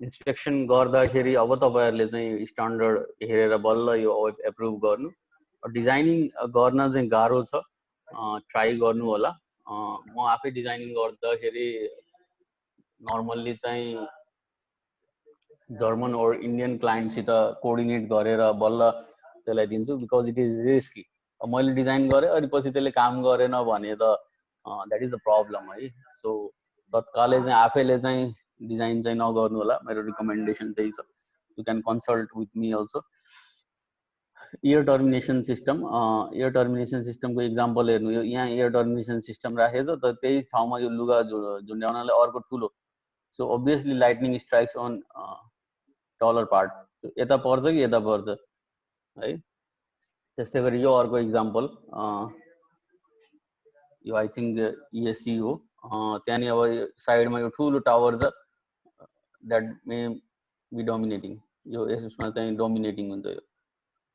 इन्स्पेक्सन गर्दाखेरि अब तपाईँहरूले चाहिँ स्ट्यान्डर्ड हेरेर बल्ल यो एप्रुभ गर्नु। डिजाइनिङ गर्न चाहिँ गाह्रो छ, ट्राई गर्नु होला। म आफै डिजाइनिङ गर्दाखेरि नर्मल्ली चाहिँ जर्मन और इन्डियन क्लाइन्टसित कोअर्डिनेट गरेर बल्ल त्यसलाई दिन्छु, बिकज इट इज रिस्की। मैले डिजाइन गरेँ अनि पछि त्यसले काम गरेन भने त द्याट इज द प्रब्लम है। सो तत्कालै चाहिँ आफैले चाहिँ डिजाइन चाहिँ नगर्नु होला, मेरो रिकमेन्डेसन त्यही छ। You can consult with me also. Air termination system, air termination सिस्टमको इक्जाम्पल हेर्नु, यो यहाँ एयर टर्मिनेसन सिस्टम राखेछ त त्यही ठाउँमा यो लुगा झुन्ड्याउनलाई अर्को ठुलो, so obviously lightning strikes on taller part, यता पर्छ कि यता पर्छ है। त्यस्तै गरी यो अर्को इक्जाम्पल, यो आई थिङ्क इएससी हो, त्यहाँनिर अब साइडमा यो ठुलो टावर छ, द्याट मे बी डोमिनेटिङ, यो यसमा चाहिँ डोमिनेटिङ हुन्छ। यो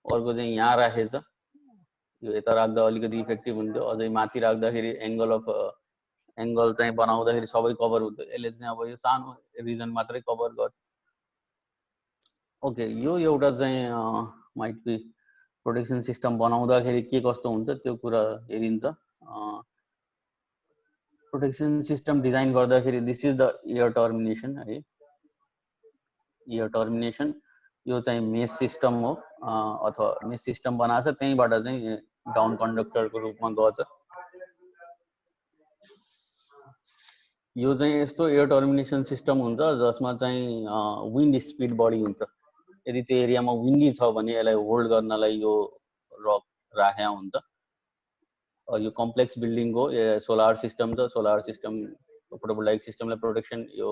अर्को चाहिँ यहाँ राखेछ, यो यता राख्दा अलिकति इफेक्टिभ हुन्थ्यो, अझै माथि राख्दाखेरि एङ्गल चाहिँ बनाउँदाखेरि सबै कभर हुन्थ्यो, यसले चाहिँ अब यो सानो रिजन मात्रै कभर गर्छ। ओके, यो एउटा चाहिँ माइट बी प्रोटेक्सन सिस्टम बनाउँदाखेरि के कस्तो हुन्छ त्यो कुरा हेरिन्छ। प्रोटेक्सन सिस्टम डिजाइन गर्दाखेरि this is the air termination है। एयर टर्मिनेसन यो चाहिँ मेस सिस्टम हो, अथवा मेस सिस्टम बनाएको छ, त्यहीँबाट चाहिँ डाउन कन्डक्टरको रूपमा गछ। यो चाहिँ यस्तो एयर टर्मिनेसन सिस्टम हुन्छ जसमा चाहिँ विन्ड स्पिड बढी हुन्छ। यदि त्यो एरियामा विन्डी छ भने यसलाई होल्ड गर्नलाई यो रक राखेको हुन्छ। यो कम्प्लेक्स बिल्डिङको सोलर सिस्टम छ, सोलर सिस्टम फोटोभोल्टाइक सिस्टमलाई प्रोटेक्सन यो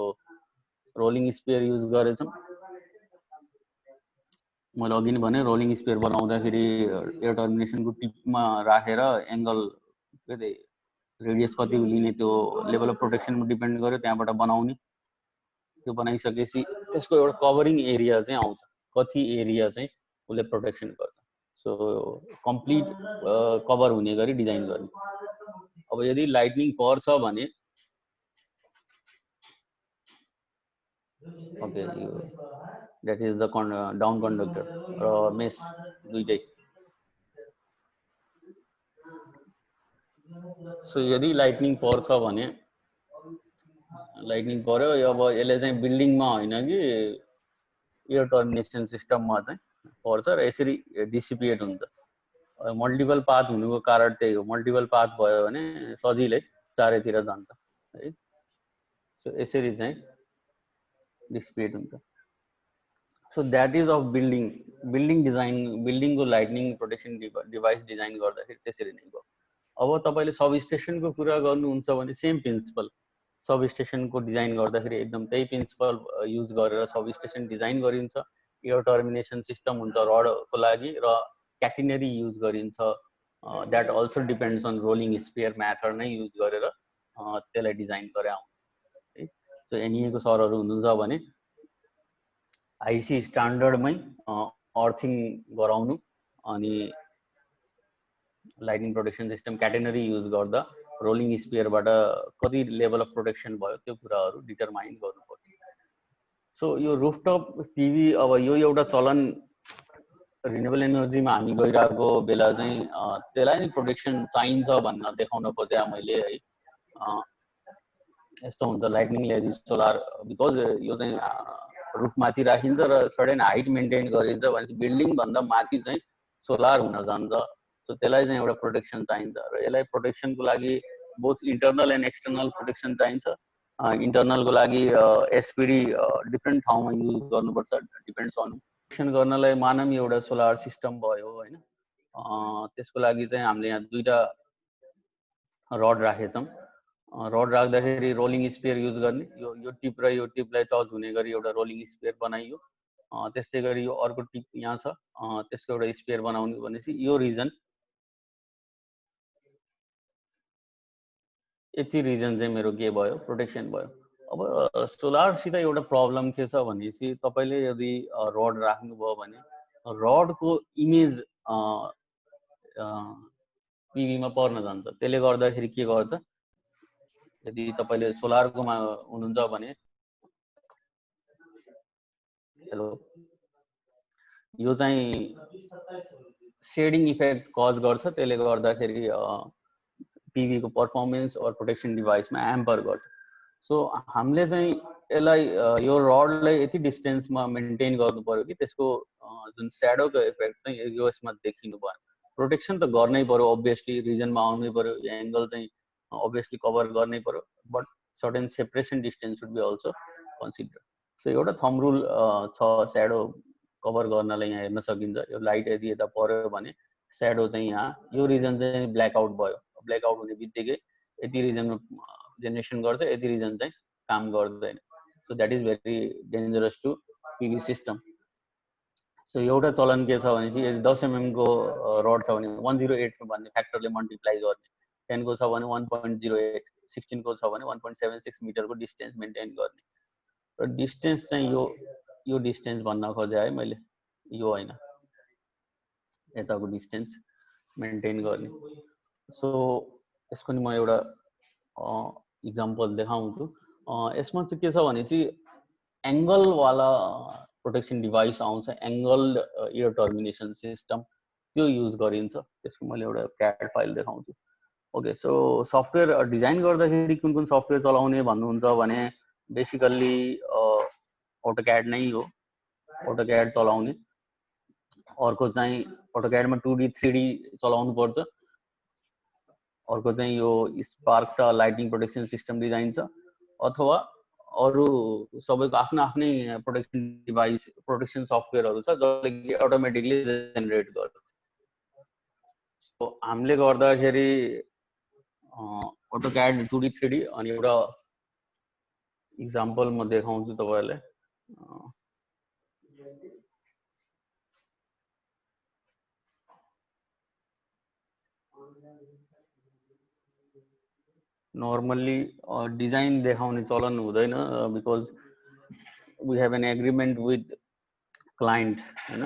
रोलिङ स्पियर युज गरेछौँ। मैले अघि नै भने रोलिङ स्पियर बनाउँदाखेरि एयर टर्मिनेसनको टिपमा राखेर एङ्गल के अरे रेडियस कति लिने त्यो लेभल अफ प्रोटेक्सनमा डिपेन्ड गर्यो, त्यहाँबाट बनाउने। त्यो बनाइसकेपछि त्यसको एउटा कभरिङ एरिया चाहिँ आउँछ, कति एरिया चाहिँ उसले प्रोटेक्सन गर्छ। सो कम्प्लिट कभर हुने गरी डिजाइन गर्ने। अब यदि लाइटनिङ पर्छ भने ओके, यो that is the down conductor र मेस दुइटै। सो यदि लाइटनिङ पर्छ भने लाइटनिङ पर्यो, अब यसले चाहिँ बिल्डिङमा होइन कि एयर टर्मिनेसन सिस्टममा चाहिँ पर्छ र यसरी डिसिपिएट हुन्छ। मल्टिपल पाथ हुनुको कारण त्यही हो, मल्टिपल पाथ भयो भने सजिलै चारैतिर जान्छ है। सो यसरी चाहिँ डिसिपिएट हुन्छ। So that is of building design, बिल्डिङको लाइटनिङ प्रोटेक्सन डिभाइस डिजाइन गर्दाखेरि त्यसरी नै हो। अब तपाईँले सब स्टेसनको कुरा गर्नुहुन्छ भने सेम प्रिन्सिपल, सब स्टेसनको डिजाइन गर्दाखेरि एकदम त्यही प्रिन्सिपल युज गरेर सब स्टेसन डिजाइन गरिन्छ। एयर टर्मिनेसन सिस्टम हुन्छ रडको लागि र क्याटिनरी युज गरिन्छ, that also depends on rolling sphere method नै युज गरेर त्यसलाई डिजाइन गरे आउँछ है। सो एनइएको सरहरू हुनुहुन्छ भने आइसी स्ट्यान्डर्डमै अर्थिङ गराउनु अनि लाइटिङ प्रोटेक्सन सिस्टम क्याटेनरी युज गर्दा रोलिङ स्पियरबाट कति लेभल अफ प्रोटेक्सन भयो त्यो कुराहरू डिटरमाइन गर्नुपर्छ। सो यो रुफटप टिभी अब यो एउटा चलन रिन्युएबल एनर्जीमा हामी गइरहेको बेला चाहिँ त्यसलाई नि प्रोटेक्सन चाहिन्छ भन्न देखाउन खोजेँ मैले है। यस्तो हुन्छ लाइटनिङले यदि सोलर, बिकज यो चाहिँ रुफमाथि राखिन्छ र सर्टेन हाइट मेन्टेन गरिन्छ भने बिल्डिङ भन्दा माथि चाहिँ सोलर हुन जान्छ सो त्यसलाई चाहिँ एउटा प्रोटेक्सन चाहिन्छ र यसलाई प्रोटेक्सनको लागि both internal and external protection चाहिन्छ। इन्टरनलको लागि एसपिडी डिफ्रेन्ट ठाउँमा युज गर्नुपर्छ, डिपेन्ड्स अन। प्रोटेक्सन गर्नलाई मानौँ एउटा सोलर सिस्टम भयो होइन, त्यसको लागि चाहिँ हामीले यहाँ दुईटा रड राखेछौँ। रड राख्दाखेरि रोलिङ स्पेयर युज गर्ने, यो टिप र यो टिपलाई टच हुने गरी एउटा रोलिङ स्पेयर बनाइयो। त्यस्तै गरी यो अर्को टिप यहाँ छ, त्यसको एउटा स्पेयर बनाउनु भनेपछि यो रिजन, यति रिजन चाहिँ मेरो के भयो, प्रोटेक्सन भयो। अब सोलरसित एउटा प्रब्लम के छ भनेपछि तपाईँले यदि रड राख्नुभयो भने रडको इमेज पिभीमा पर्न जान्छ। त्यसले गर्दाखेरि के गर्छ, यदि तपाईँले सोलरकोमा हुनुहुन्छ भने, हेलो, यो चाहिँ सेडिङ इफेक्ट कज गर्छ। त्यसले गर्दाखेरि पिभीको पर्फर्मेन्स और प्रोटेक्सन डिभाइसमा एम्पर गर्छ। सो हामीले चाहिँ यसलाई यो रडलाई यति डिस्टेन्समा मेन्टेन गर्नु पर्यो कि त्यसको जुन स्याडोको इफेक्ट चाहिँ यो यसमा देखिनु भएन। प्रोटेक्सन त गर्नै पर्यो अभियसली, रिजनमा आउनै पर्यो, एङ्गल चाहिँ अभियसली कभर गर्नै पर्यो, but certain separation distance should be also consider. So एउटा थम रुल छ, स्याडो कभर गर्नलाई यहाँ हेर्न सकिन्छ। यो लाइट यदि यता पर्यो भने स्याडो चाहिँ यहाँ यो रिजन चाहिँ ब्ल्याकआउट भयो। ब्ल्याकआउट हुने बित्तिकै यति रिजनमा जेनेरेसन गर्छ, यति रिजन चाहिँ काम गर्दैन। So that is very dangerous to PV system. So एउटा चलन के छ भनेपछि यदि 10 mm को रड छ भने 108 भन्ने फ्याक्टरले मल्टिप्लाई गर्ने, 10 को छ भने 1.08, 16 को छ भने 1.76 मिटरको डिस्टेन्स मेन्टेन गर्ने। र डिस्टेन्स चाहिँ यो डिस्टेन्स भन्न खोजे है मैले, यो होइन, यताको डिस्टेन्स मेन्टेन गर्ने। सो यसको नि म एउटा इक्जाम्पल देखाउँछु। यसमा चाहिँ के छ भनेपछि एङ्गलवाला प्रोटेक्सन डिभाइस आउँछ, एङ्गल इयर टर्मिनेसन सिस्टम, त्यो युज गरिन्छ। त्यसको मैले एउटा क्याड फाइल देखाउँछु। ओके, सो सफ्टवेयर डिजाइन गर्दाखेरि कुन कुन सफ्टवेयर चलाउने भन्नुहुन्छ भने बेसिकल्ली अटोक्याड नै हो, अटोक्याड चलाउने। अर्को चाहिँ अटोक्याडमा 2D 3D चलाउनु पर्छ। अर्को चाहिँ यो स्पार्क र लाइटिङ प्रोटेक्सन सिस्टम डिजाइन छ, अथवा अरू सबैको आफ्नो आफ्नै प्रोटेक्सन डिभाइस प्रोटेक्सन सफ्टवेयरहरू छ जसले कि अटोमेटिकली जेनेरेट गर्छ। सो हामीले गर्दाखेरि अटोक्याड 2D 3D अनि एउटा इक्जाम्पल म देखाउँछु तपाईँहरूलाई। नर्मल्ली डिजाइन देखाउने चलन हुँदैन, because we have an agreement with client होइन।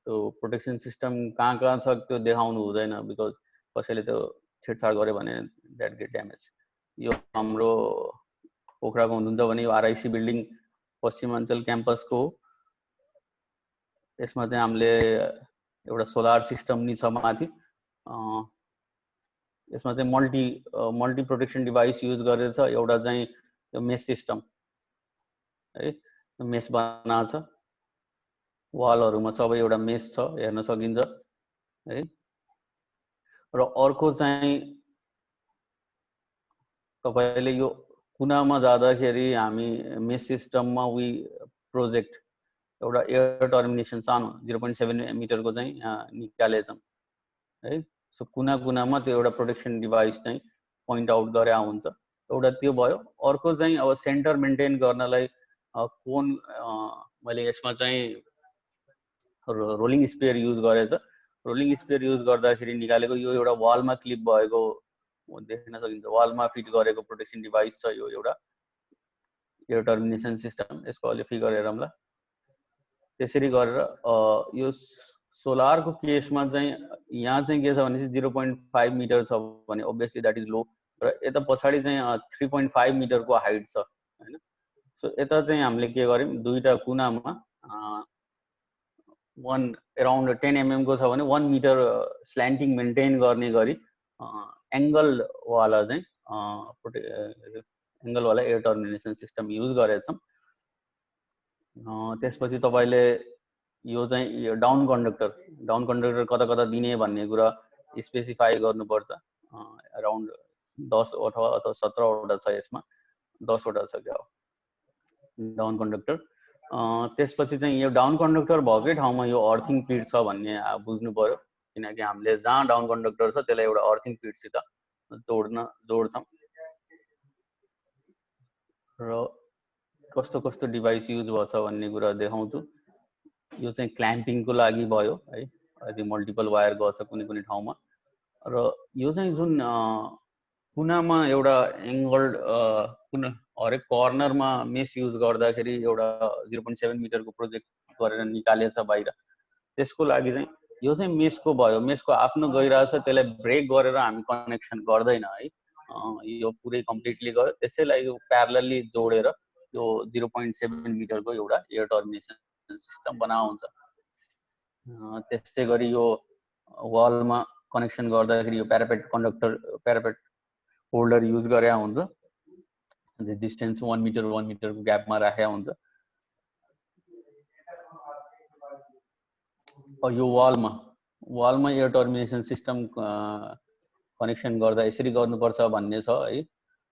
त्यो प्रोटेक्सन सिस्टम कहाँ कहाँ छ त्यो देखाउनु हुँदैन, बिकज कसैले त्यो छेडछाड गर्यो भने द्याट गेट ड्यामेज। यो हाम्रो पोखराको हुनुहुन्छ भने यो आरआइसी बिल्डिङ पश्चिमाञ्चल क्याम्पसको हो। यसमा चाहिँ हामीले एउटा सोलर सिस्टम नि छ माथि। यसमा चाहिँ मल्टी प्रोटेक्सन डिभाइस युज गरेर छ। एउटा चाहिँ यो मेस सिस्टम है, मेस बनाएको छ, वालहरूमा सबै एउटा मेस छ, हेर्न सकिन्छ है। र अर्को चाहिँ तपाईँले यो कुनामा जाँदाखेरि हामी मेस सिस्टममा वी प्रोजेक्ट एउटा एयर टर्मिनेसन सानो 0.7 मिटरको चाहिँ निकालेछौँ है। सो कुना कुनामा त्यो एउटा प्रोटेक्सन डिभाइस चाहिँ पोइन्ट आउट गरे हुन्छ। एउटा त्यो भयो। अर्को चाहिँ अब सेन्टर मेन्टेन गर्नलाई कोन मैले यसमा चाहिँ रोलिङ स्पेयर युज गरेछ। रोलिङ स्पेयर युज गर्दाखेरि निकालेको यो एउटा वालमा क्लिप भएको देख्न सकिन्छ, वालमा फिट गरेको प्रोटेक्सन डिभाइस छ। यो एउटा एयर टर्मिनेसन सिस्टम, यसको अलि फिगर हेरौँला। त्यसरी गरेर यो सोलरको केसमा चाहिँ यहाँ चाहिँ के छ भने 0.5 मिटर छ भने अभियसली द्याट इज लो, र यता पछाडि चाहिँ 3.5 मिटरको हाइट छ हैन। सो यता चाहिँ हामीले के गर्यौं, दुईटा कुनामा अराउन्ड 10 mm को छ भने 1 मिटर स्ल्यान्टिङ मेन्टेन गर्ने गरी एङ्गलवाला चाहिँ एङ्गलवाला एयर टर्मिनेसन सिस्टम युज गरेछौँ। त्यसपछि तपाईले यो चाहिँ डाउन कन्डक्टर कता कता दिने भन्ने कुरा स्पेसिफाई गर्नुपर्छ। अराउन्ड 10 अथवा 17 वटा छ, यसमा 10 वटा छ क्या डाउन कन्डक्टर। त्यसपछि चाहिँ यो डाउन कन्डक्टर भएकै ठाउँमा यो अर्थिङ पिड छ भन्ने बुझ्नु पर्यो, किनकि हामीले जहाँ डाउन कन्डक्टर छ त्यसलाई एउटा अर्थिङ पिडसित जोड्छौँ। र कस्तो कस्तो डिभाइस युज भछ भन्ने कुरा देखाउँछु। यो चाहिँ क्ल्याम्पिङको लागि भयो है, यदि मल्टिपल वायर गछ कुनै कुनै ठाउँमा। र यो चाहिँ जुन कुनामा एउटा एङ्गल्ड हरेक कर्नरमा मेस युज गर्दाखेरि एउटा 0.7 मिटरको प्रोजेक्ट गरेर निकालेछ बाहिर, त्यसको लागि चाहिँ यो चाहिँ मेसको भयो, मेसको आफ्नो गइरहेछ, त्यसलाई ब्रेक गरेर हामी कनेक्सन गर्दैन है। यो पुरै कम्प्लिटली गयो, त्यसैलाई यो प्यारलली जोडेर यो 0.7 मिटरको एउटा एयर टर्मिनेसन सिस्टम बनाउँछ। त्यसै गरी यो वालमा कनेक्सन गर्दाखेरि यो प्यारापेट होल्डर युज गरे हुन्छ, डिस्टेन्स 1 मिटरको ग्यापमा राखेको हुन्छ। यो वालमा एयर टर्मिनेसन सिस्टम कनेक्सन गर्दा यसरी गर्नुपर्छ भन्ने छ है।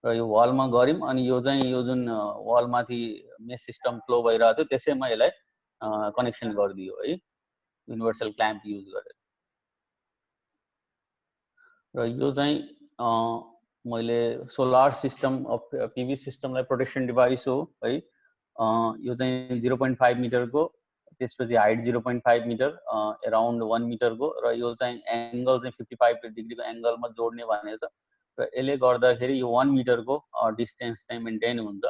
र यो वालमा गऱ्यौँ, अनि यो चाहिँ यो जुन वालमाथि मेस सिस्टम फ्लो भइरहेको थियो त्यसैमा यसलाई कनेक्सन गरिदियो है, युनिभर्सल क्ल्याम्प युज गरेर। र यो चाहिँ मैले सोलर सिस्टम पिभी सिस्टमलाई प्रोटेक्सन डिभाइस हो है। यो चाहिँ 0.5 मिटरको, त्यसपछि हाइट 0.5 मिटर, अराउन्ड 1 मिटरको, र यो चाहिँ एङ्गल चाहिँ 55 डिग्रीको एङ्गलमा जोड्ने भनेको छ। र यसले गर्दाखेरि यो 1 मिटरको डिस्टेन्स चाहिँ मेन्टेन हुन्छ।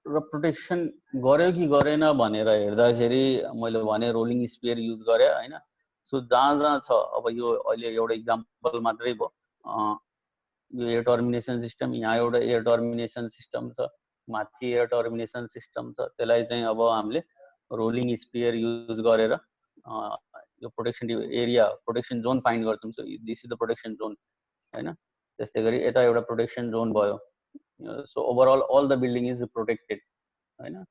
र प्रोटेक्सन गर्यो कि गरेन भनेर हेर्दाखेरि मैले भने रोलिङ स्पियर युज गरे हैन। सो जहाँ छ, अब यो अहिले एउटा इक्जाम्पल मात्रै भयो। यो एयर टर्मिनेसन सिस्टम, यहाँ एउटा एयर टर्मिनेसन सिस्टम छ, माथि एयर टर्मिनेसन सिस्टम छ, त्यसलाई चाहिँ अब हामीले रोलिङ स्पियर युज गरेर यो protection area, protection zone find गर्छौँ। So this is the protection zone हैन। त्यस्तै गरी यता एउटा प्रोटेक्सन जोन भयो। So overall all the building is protected हैन।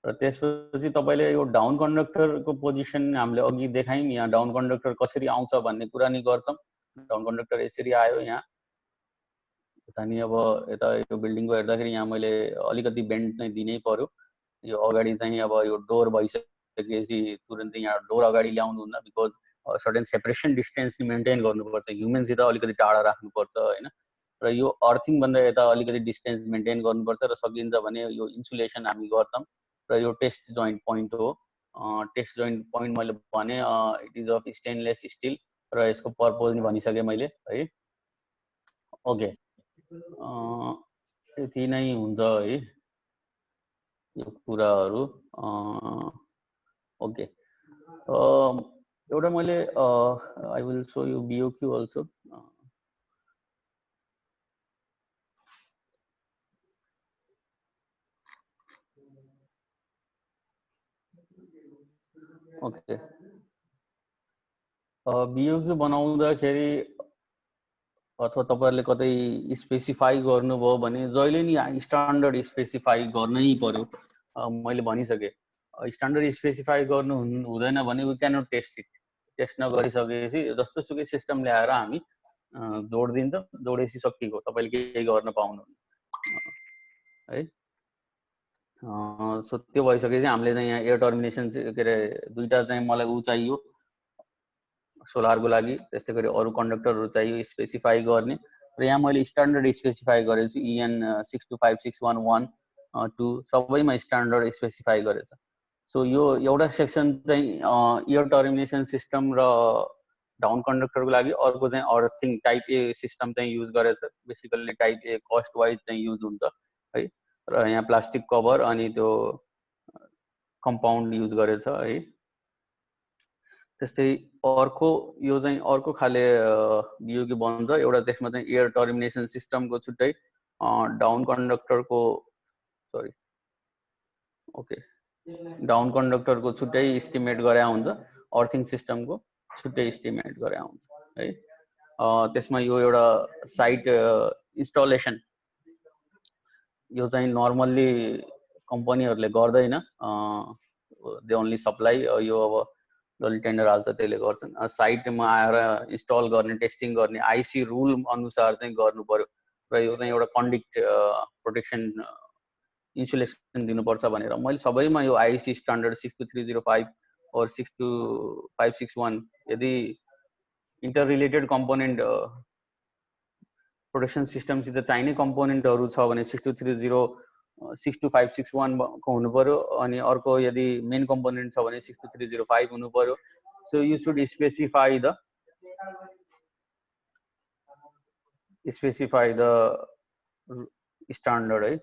र त्यसपछि तपाईले यो डाउन कन्डक्टरको पोजिसन हामीले अघि देखायौँ, यहाँ डाउन कन्डक्टर कसरी आउँछ भन्ने कुरा नि गर्छौँ। डाउन कन्डक्टर यसरी आयो यहाँ, अनि अब यता यो बिल्डिङको हेर्दाखेरि यहाँ मैले अलिकति बेन्ड चाहिँ दिनै पर्यो। यो अगाडि चाहिँ अब यो डोर भइसकेपछि तुरन्तै यहाँ डोर अगाडि ल्याउनु हुन्न, because certain separation distance maintain गर्नुपर्छ, ह्युमनसित अलिकति टाढा राख्नुपर्छ हैन। र यो अर्थिङ भन्दा यता अलिकति डिस्टेन्स मेन्टेन गर्नुपर्छ, र सकिन्छ भने यो इन्सुलेसन हामी गर्छौँ। र यो टेस्ट जोइन्ट पोइन्ट हो। टेस्ट जोइन्ट पोइन्ट मैले भने it is of stainless steel, र यसको पर्पज नि भनिसकेँ मैले है। ओके, यति नै हुन्छ है यो कुराहरू। ओके, एउटा मैले I will show you BOQ also. Okay, BOQ बनाउँदाखेरि अथवा तपाईहरुले कतै स्पेसिफाई गर्नुभयो भने जहिले नि स्ट्यान्डर्ड स्पेसिफाई गर्नै पर्यो। मैले भनिसके, स्ट्यान्डर्ड स्पेसिफाई गर्नु हुँदैन भने we can not test it. Test नगरिसकेपछि जस्तो सुकै सिस्टम ल्याएर हामी जोडिदिन्छौँ, जोडेपछि सकिएको, तपाईले केही गर्न पाउनुहुन्न है। सो त्यो भइसकेपछि हामीले चाहिँ यहाँ एयर टर्मिनेसन के अरे दुईटा चाहिँ मलाई उ चाहियो सोलरको लागि, त्यस्तै गरी अरू कन्डक्टरहरू चाहियो स्पेसिफाई गर्ने। र यहाँ मैले स्ट्यान्डर्ड स्पेसिफाई गरेको छु, EN 625611 सबैमा स्ट्यान्डर्ड स्पेसिफाई गरेछ। सो यो एउटा सेक्सन चाहिँ एयर टर्मिनेसन सिस्टम र डाउन कन्डक्टरको लागि, अर्को चाहिँ अर्थिङ टाइप ए सिस्टम चाहिँ युज गरेछ। Basically type A cost wise चाहिँ युज हुन्छ है। र यहाँ प्लास्टिक कभर अनि त्यो कम्पाउन्ड युज गरेछ है। त्यस्तै अर्को यो चाहिँ अर्को खाले बिओक्यू बन्छ एउटा, त्यसमा चाहिँ एयर टर्मिनेसन सिस्टमको छुट्टै, डाउन कन्डक्टरको सरी ओके डाउन कन्डक्टरको छुट्टै इस्टिमेट गरे हुन्छ, अर्थिङ सिस्टमको छुट्टै इस्टिमेट गरे हुन्छ है। त्यसमा यो एउटा साइट इन्स्टलेसन यो चाहिँ नर्मल्ली कम्पनीहरूले गर्दैन। दे ओन्ली सप्लाई, यो अब जसले टेन्डर हाल्छ त्यसले गर्छन्। साइटमा आएर इन्स्टल गर्ने, टेस्टिङ गर्ने, आइसी रुल अनुसार चाहिँ गर्नु पर्यो र यो चाहिँ एउटा कन्डक्ट प्रोटेक्सन इन्सुलेसन दिनुपर्छ भनेर मैले सबैमा यो आइसी स्ट्यान्डर्ड 62305 और 62561 यदि इन्टर रिलेटेड कम्पोनेन्ट प्रोटेक्सन सिस्टमसित चाहिने कम्पोनेन्टहरू छ भने 62561 को हुनु पर्यो, अनि अर्को यदि मेन कम्पोनेन्ट छ भने 62305 हुनु पर्यो। So you should specify the standard है।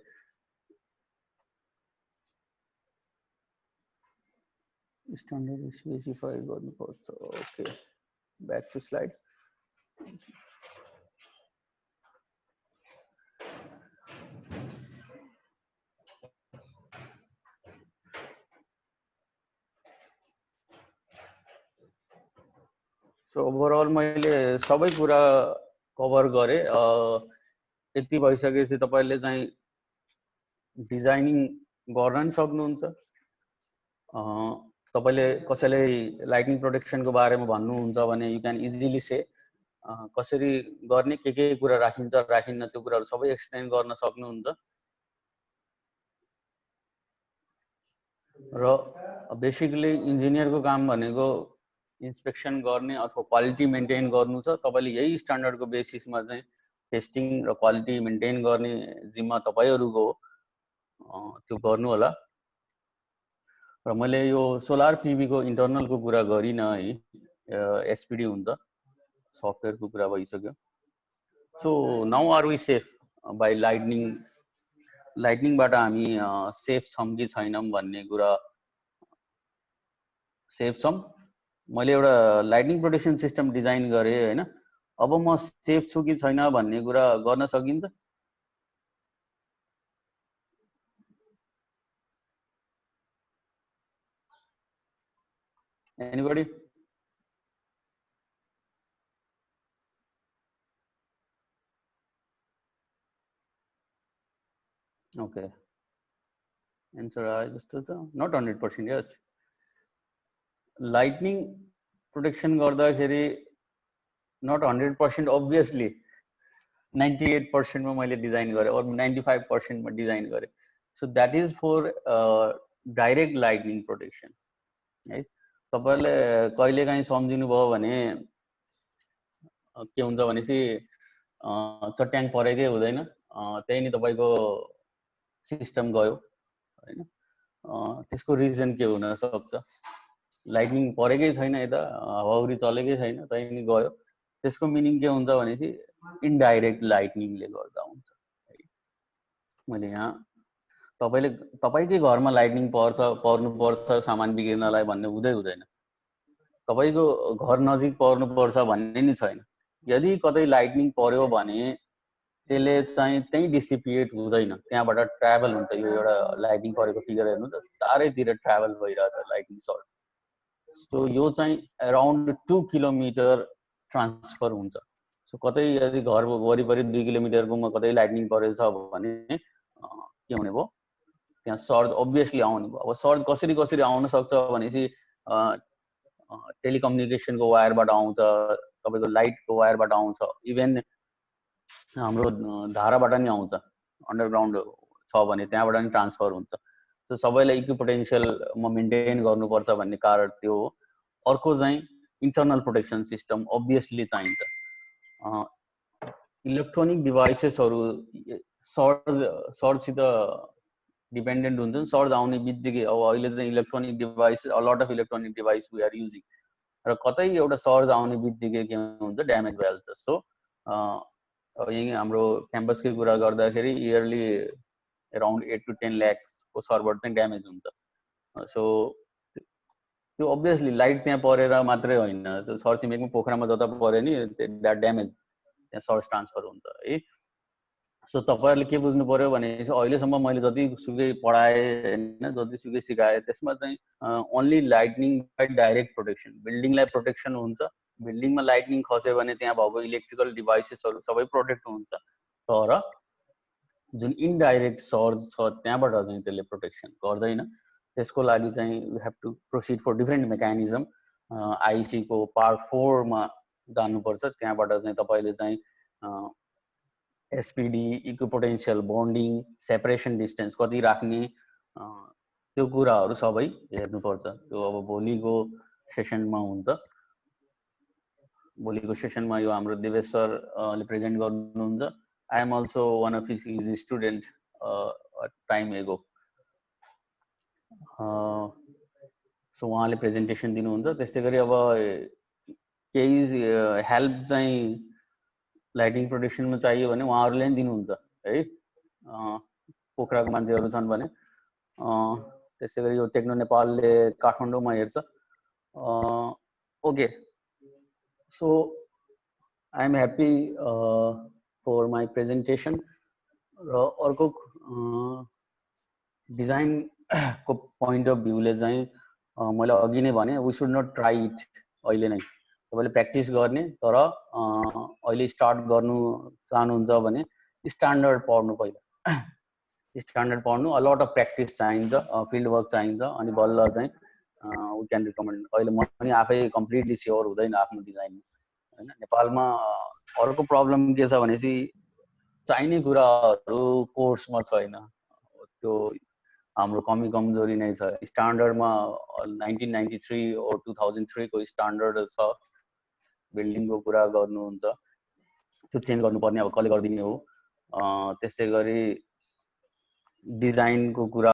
स्ट्यान्डर्ड स्पेसिफाई गर्नुपर्छ। Okay, back to slide. So overall मैले सबै कुरा कभर गरेँ। यति भइसकेपछि तपाईँले चाहिँ डिजाइनिङ गर्न नि सक्नुहुन्छ। तपाईँले कसैलाई लाइटनिङ प्रोटेक्सनको बारेमा भन्नुहुन्छ भने यु क्यान इजिली से कसरी गर्ने, के कुरा राखिन्छ राखिन्न त्यो कुराहरू सबै एक्सप्लेन गर्न सक्नुहुन्छ। र बेसिकली इन्जिनियरको काम भनेको इन्स्पेक्सन गर्ने अथवा क्वालिटी मेन्टेन गर्नु छ। तपाईँले यही स्ट्यान्डर्डको बेसिसमा चाहिँ टेस्टिङ र क्वालिटी मेन्टेन गर्ने जिम्मा तपाईँहरूको त्यो गर्नु होला। र मैले यो सोलर पीवी को इन्टरनल को कुरा गरिन है, एसपीडी हुन्छ, सफ्टवेयर को कुरा भइसक्यो। So now are we safe by लाइटनिङबाट हामी सेफ छौँ कि छैनौँ भन्ने कुरा। सेफ छौँ। मैले एउटा लाइटनिङ प्रोटेक्सन सिस्टम डिजाइन गरेँ हैन, अब म सेफ छु कि छैन भन्ने कुरा गर्न सकिन्छ। Anybody? Okay. Answer I just not 100%. Yes. Lightning protection गर्दाखेरि not 100% obviously 98% मा मैले डिजाइन गरेँ और 95% मा डिजाइन गरेँ। So that is for direct lightning protection है। तपाईहरुले कहिलेकाहीँ सम्झिनु भयो भने के हुन्छ भनेपछि चट्याङ परेकै हुँदैन, त्यही नि तपाईको सिस्टम गयो हैन। त्यसको रिजन के हुन सक्छ? लाइटनिङ परेकै छैन, यता हावाहुरी चलेकै छैन, त्यही नि गयो। त्यसको मिनिङ के हुन्छ भनेपछि इनडाइरेक्ट लाइटनिङले गर्दा हुन्छ। मैले यहाँ तपाईकै घरमा लाइटनिङ पर्नुपर्छ सामान बिग्रिनलाई भन्ने हुँदैन। तपाईको घर नजिक पर्नुपर्छ भन्ने नि छैन। यदि कतै लाइटनिङ पर्यो भने त्यसले चाहिँ त्यही डिसिपिएट हुँदैन, त्यहाँबाट ट्राभल हुन्छ। यो एउटा लाइटनिङ परेको फिगर हेर्नु त, चारैतिर ट्राभल भइरहेछ लाइटनिङ सर्ट। सो यो चाहिँ अराउन्ड 2 किलोमिटर ट्रान्सफर हुन्छ। सो कतै यदि घर वरिपरि 2 किलोमिटरको कतै लाइटनिङ परेछ भने के हुने भयो, त्यहाँ सर्ज अभियसली आउने भयो। अब सर्ज कसरी आउन सक्छ भनेपछि टेलिकम्युनिकेसनको वायरबाट आउँछ, तपाईको लाइटको वायरबाट आउँछ, इभन हाम्रो धाराबाट नि आउँछ। अन्डरग्राउन्ड छ भने त्यहाँबाट नि ट्रान्सफर हुन्छ। सो सबैलाई इक्विपोटेन्शियल म मेन्टेन गर्नुपर्छ भन्ने कारण त्यो हो। अर्को चाहिँ इन्टरनल प्रोटेक्सन सिस्टम अभियसली चाहिन्छ। इलेक्ट्रोनिक डिभाइसेसहरू सर्जसित डिपेन्डेन्ट हुन्छन्। सर्ज आउने बित्तिकै अब अहिले चाहिँ electronic device, a lot of electronic device we are using, र कतै एउटा सर्ज आउने बित्तिकै के हुन्छ, ड्यामेज भइहाल्छ। सो यही हाम्रो क्याम्पसकै कुरा गर्दाखेरि इयरली अराउन्ड 8 to 10 लाख को सर्भर चाहिँ ड्यामेज हुन्छ। सो त्यो अभियसली लाइट त्यहाँ परेर मात्रै होइन, त्यो छरछिमेकमा पोखरामा जता पर्यो नि द्याट ड्यामेज त्यहाँ सर्ज ट्रान्सफर हुन्छ है। सो तपाईहरुले के बुझ्नु पर्यो भने अहिलेसम्म मैले जतिसुकै पढाए हैन, जतिसुकै सिकाए, त्यसमा चाहिँ only lightning by direct protection, बिल्डिङलाई प्रोटेक्सन हुन्छ। बिल्डिङमा लाइटनिङ खस्यो भने त्यहाँ भएको इलेक्ट्रिकल डिभाइसेसहरू सबै प्रोटेक्ट हुन्छ, तर जुन इनडाइरेक्ट सर्ज छ त्यहाँबाट चाहिँ त्यसले प्रोटेक्सन गर्दैन। त्यसको लागि चाहिँ we have to proceed for different mechanism. IC को पार्ट 4 मा जानुपर्छ। त्यहाँबाट चाहिँ तपाईले चाहिँ SPD, equipotential bonding, separation distance कति राख्ने, त्यो कुराहरू सबै हेर्नुपर्छ। त्यो अब भोलिको सेसनमा हुन्छ। भोलिको सेसनमा यो हाम्रो देवेश सरले प्रेजेन्ट गर्नुहुन्छ। I am also one of his student time ago. So उहाँले प्रेजेन्टेसन दिनुहुन्छ। त्यस्तै गरी अब केही हेल्प चाहिँ लाइटिङ प्रोडक्सनमा चाहियो भने उहाँहरूले नि दिनुहुन्छ है। पोखराको मान्छेहरू छन् भने। त्यस्तै गरी यो टेक्नो नेपालले काठमाडौँमा हेर्छ। Okay, so I am happy for my presentation. र अर्को डिजाइनको पोइन्ट अफ भ्यूले चाहिँ मैले अघि नै भने we should not try it अहिले नै। तपाईँले प्र्याक्टिस गर्ने, तर अहिले स्टार्ट गर्नु चाहनुहुन्छ भने स्ट्यान्डर्ड पढ्नु पहिला। स्ट्यान्डर्ड पढ्नु, अ लट अफ प्र्याक्टिस चाहिन्छ, फिल्ड वर्क चाहिन्छ, अनि बल्ल चाहिँ वी क्यान रिकमेन्ड। अहिले म पनि आफै कम्प्लिटली स्योर हुँदैन आफ्नो डिजाइनमा होइन। नेपालमा अर्को प्रब्लम के छ भनेपछि चाहिने कुराहरू कोर्समा छैन। त्यो हाम्रो कमी कमजोरी नै छ। स्ट्यान्डर्डमा 1993 और 2003 को स्ट्यान्डर्ड छ। बिल्डिङको कुरा गर्नुहुन्छ, त्यो चेन्ज गर्नुपर्ने अब कसले गरिदिने हो। त्यसै गरी डिजाइनको कुरा